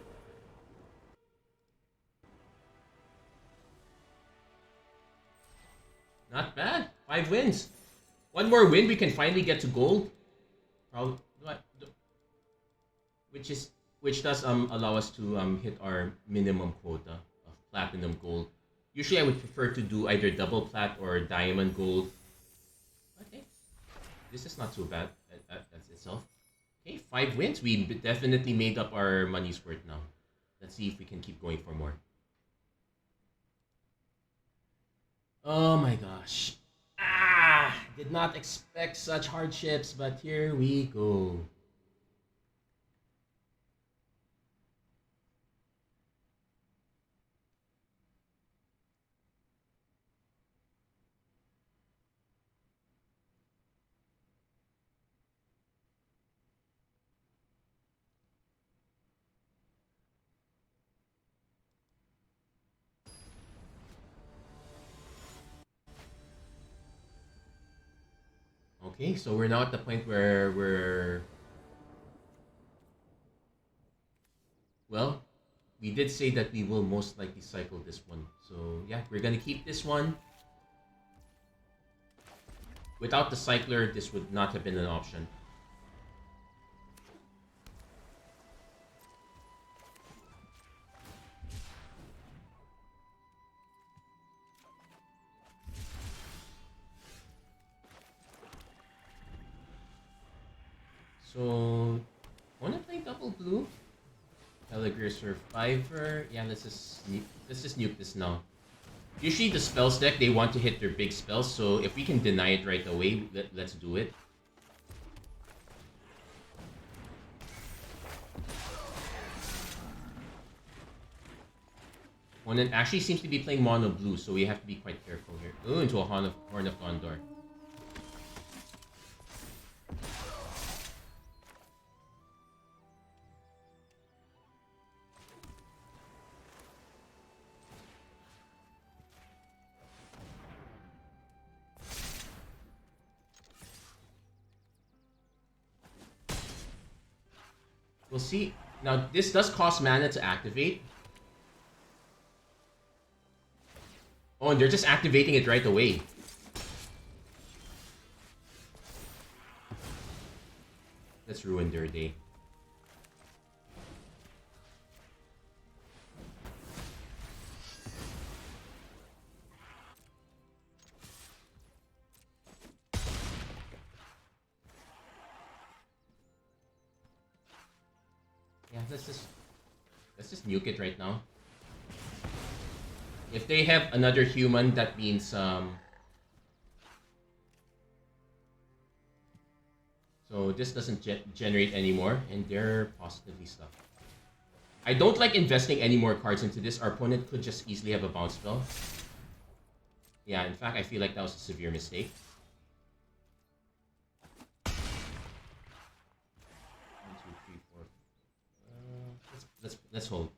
Not bad. 5 wins. One more win, we can finally get to gold. Probably, which does allow us to hit our minimum quota of platinum gold. Usually, I would prefer to do either double plat or diamond gold. Okay, this is not too bad as itself. Okay, 5 wins. We definitely made up our money's worth now. Let's see if we can keep going for more. Oh my gosh. Did not expect such hardships, but here we go. Okay, so we're now at the point where well, we did say that we will most likely cycle this one. So yeah, we're gonna keep this one. Without the cycler, this would not have been an option. So, wanna play double blue? Peligreer Survivor. Yeah, let's just nuke this now. Usually the spells deck, they want to hit their big spells, so if we can deny it right away, let's do it. Opponent actually seems to be playing mono blue, so we have to be quite careful here. Ooh, into a Horn of Gondor. We'll see. Now, this does cost mana to activate. Oh, and they're just activating it right away. Let's ruin their day. Yeah, let's just nuke it right now. If they have another human, that means so this doesn't generate anymore, and they're positively stuck. I don't like investing any more cards into this. Our opponent could just easily have a bounce spell. Yeah, in fact, I feel like that was a severe mistake. 1, 2, 3, 4. Let's hold.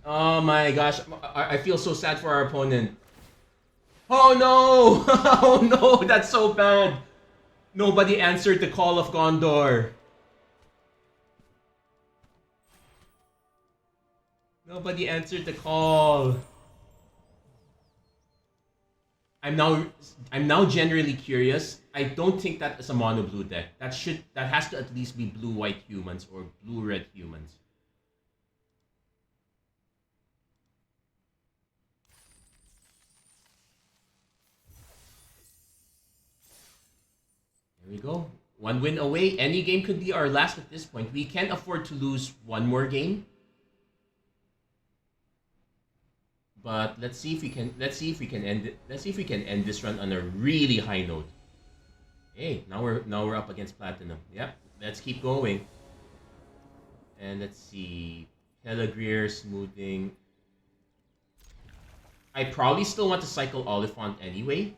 Oh my gosh, I feel so sad for our opponent. Oh no! Oh no, that's so bad. Nobody answered the call of Gondor. Nobody answered the call. I'm now generally curious. I don't think that is a mono blue deck. That has to at least be blue white humans or blue red humans. There we go. One win away. Any game could be our last at this point. We can't afford to lose one more game. But let's see if we can end it. Let's see if we can end this run on a really high note. Hey, now we're up against Platinum. Yep, let's keep going. And let's see. Pelegrier, smoothing. I probably still want to cycle Oliphant anyway.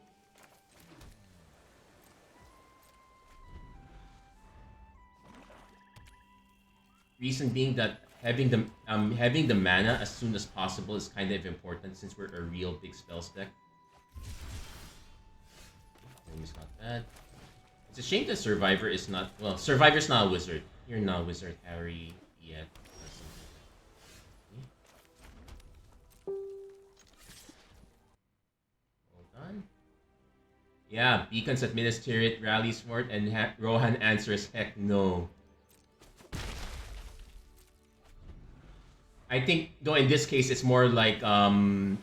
Reason being that having the mana as soon as possible is kind of important since we're a real big spells deck. Almost got that. It's a shame that Survivor is not Survivor's not a wizard. You're not a wizard, Harry yet. Hold on. Yeah, Beacons at Ministeriate, Rallies Fort, and Rohan answers heck no. I think, though, in this case, it's more like, I'm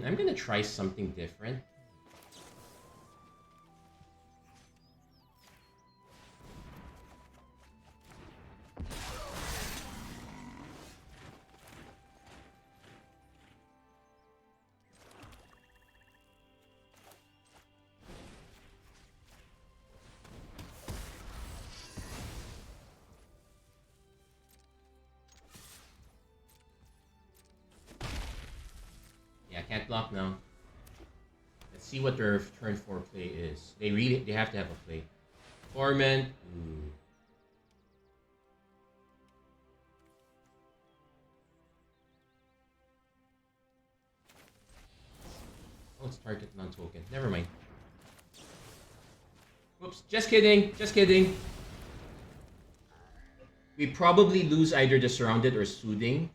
gonna try something different. Can't block now. Let's see what their turn 4 play is. They have to have a play. Torment. Ooh. Oh, it's target non-token. Never mind. Whoops. Just kidding. Just kidding. We probably lose either the Surrounded or Soothing.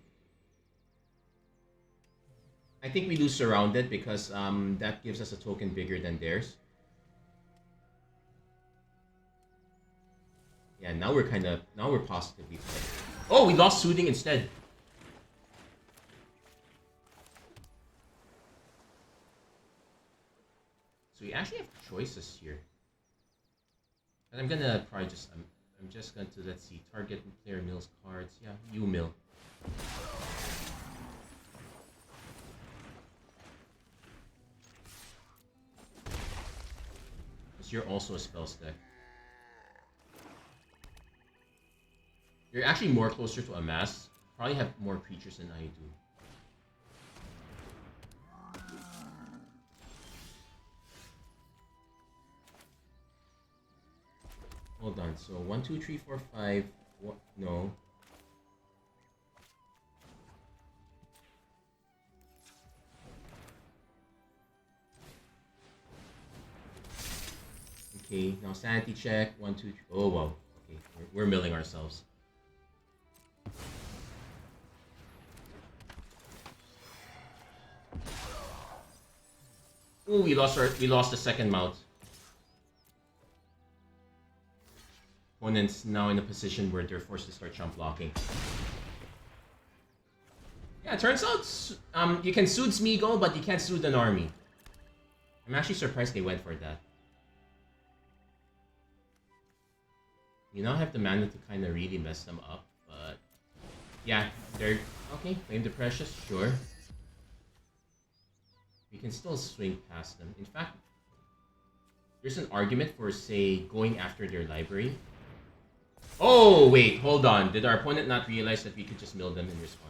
I think we lose Surrounded because that gives us a token bigger than theirs. Yeah, now we're positively playing. Oh, we lost Soothing instead. So we actually have choices here. And I'm gonna probably just I'm just going to, let's see, target player mills cards. Yeah, you mill. You're also a spells deck. You're actually more closer to amass. Probably have more creatures than I do. Hold on. So 1, 2, 3, 4, 5. What? No. Okay, now sanity check. 1, 2, 3. Oh wow. Okay, we're milling ourselves. Ooh, we lost the second mount. Opponent's now in a position where they're forced to start jump blocking. Yeah, it turns out you can soothe Smeagol, but you can't soothe an army. I'm actually surprised they went for that. You now have the mana to kind of really mess them up, but yeah, they're okay. Claim the precious, sure. We can still swing past them. In fact, there's an argument for, say, going after their library. Oh wait, hold on. Did our opponent not realize that we could just mill them in response?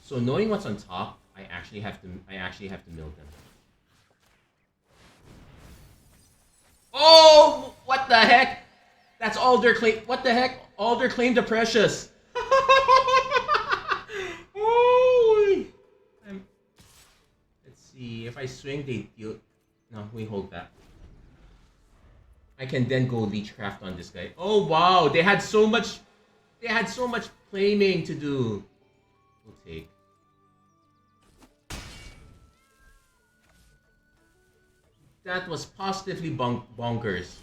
So knowing what's on top, I actually have to mill them. Oh, what the heck? That's all their claim. What the heck? All their claim to precious. Holy. Let's see. If I swing, they deal. No, we hold that. I can then go Leechcraft on this guy. Oh wow, they had so much. They had so much claiming to do. We'll take. That was positively bonkers.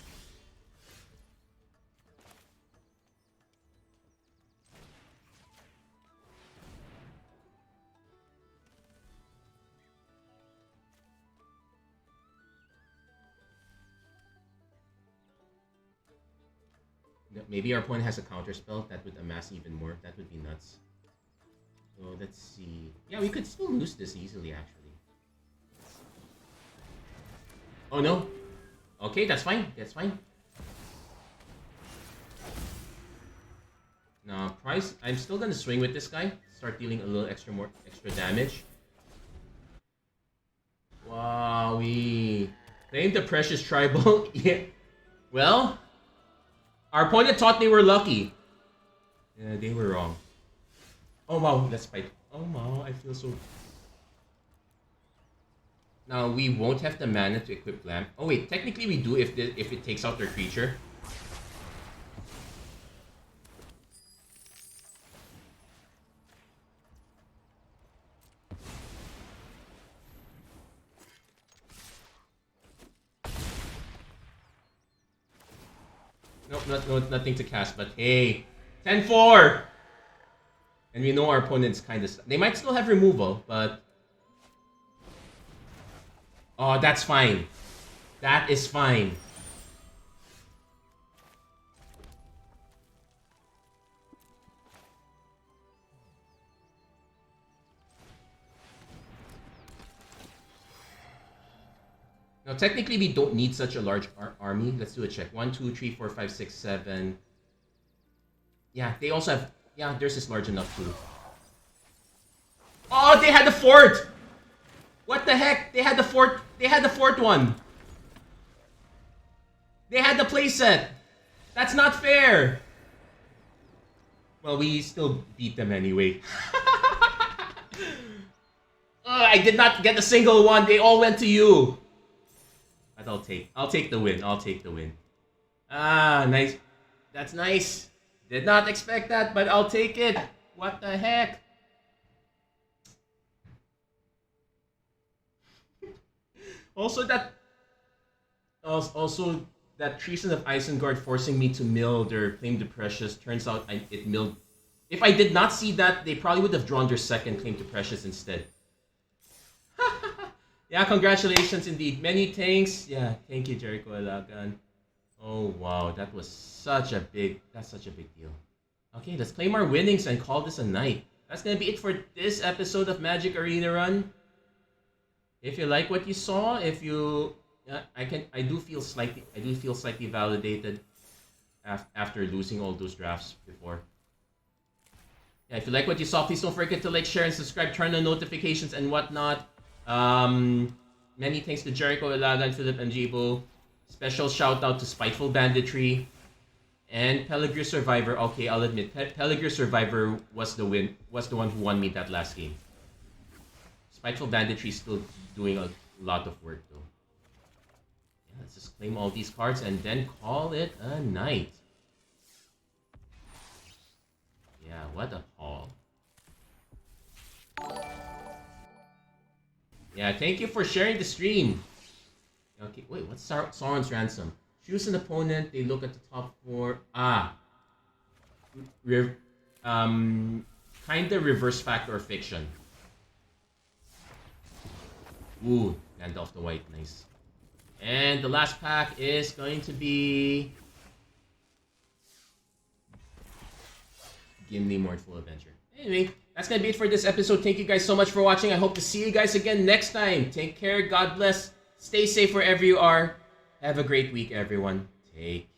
Maybe our opponent has a counter spell that would amass even more. That would be nuts. So let's see. Yeah, we could still lose this easily, actually. Oh no. Okay, that's fine. That's fine. Now, price. I'm still gonna swing with this guy. Start dealing a little extra damage. Wow, we claim the precious tribal. Yeah. Well. Our opponent thought they were lucky. Yeah, they were wrong. Oh wow, let's fight. Oh wow, I feel so... Now, we won't have the mana to equip Lamp. Oh wait, technically we do if it takes out their creature. Nope, nothing to cast, but hey, 10-4! And we know our opponent's kind of... They might still have removal, but... Oh, that's fine. That is fine. Now, technically, we don't need such a large army. Let's do a check. 1, 2, 3, 4, 5, 6, 7. Yeah, they also have... Yeah, theirs is large enough too. Oh, they had the fort! What the heck? They had the fort. They had the fourth one. They had the playset. That's not fair. Well, we still beat them anyway. I did not get a single one. They all went to you. But I'll take the win. I'll take the win. Ah, nice. That's nice. Did not expect that, but I'll take it. What the heck? Also that Treason of Isengard forcing me to mill their Claim to Precious. Turns out it milled. If I did not see that, they probably would have drawn their second Claim to Precious instead. Yeah, congratulations indeed. Many thanks. Yeah, thank you, Jericho Alagan. Oh wow, that's such a big deal. Okay, let's claim our winnings and call this a night. That's gonna be it for this episode of Magic Arena Run. If you like what you saw, I do feel slightly validated after losing all those drafts before. Yeah, if you like what you saw, please don't forget to like, share, and subscribe, turn on notifications and whatnot. Many thanks to Jericho Ilagan, Philip, and Jibo. Special shout out to Spiteful Banditry and Peligrew Survivor. Okay, I'll admit, Peligrew Survivor was the one who won me that last game. Spiteful Banditry is still doing a lot of work though. Yeah, let's just claim all these cards and then call it a night. Yeah, what a haul. Yeah, thank you for sharing the stream. Okay, wait, what's Sauron's Ransom? Choose an opponent, they look at the top 4. Kinda reverse fact or fiction. Ooh, Gandalf the White, nice. And the last pack is going to be Gimli Mournful Adventure. Anyway, that's going to be it for this episode. Thank you guys so much for watching. I hope to see you guys again next time. Take care. God bless. Stay safe wherever you are. Have a great week, everyone. Take care.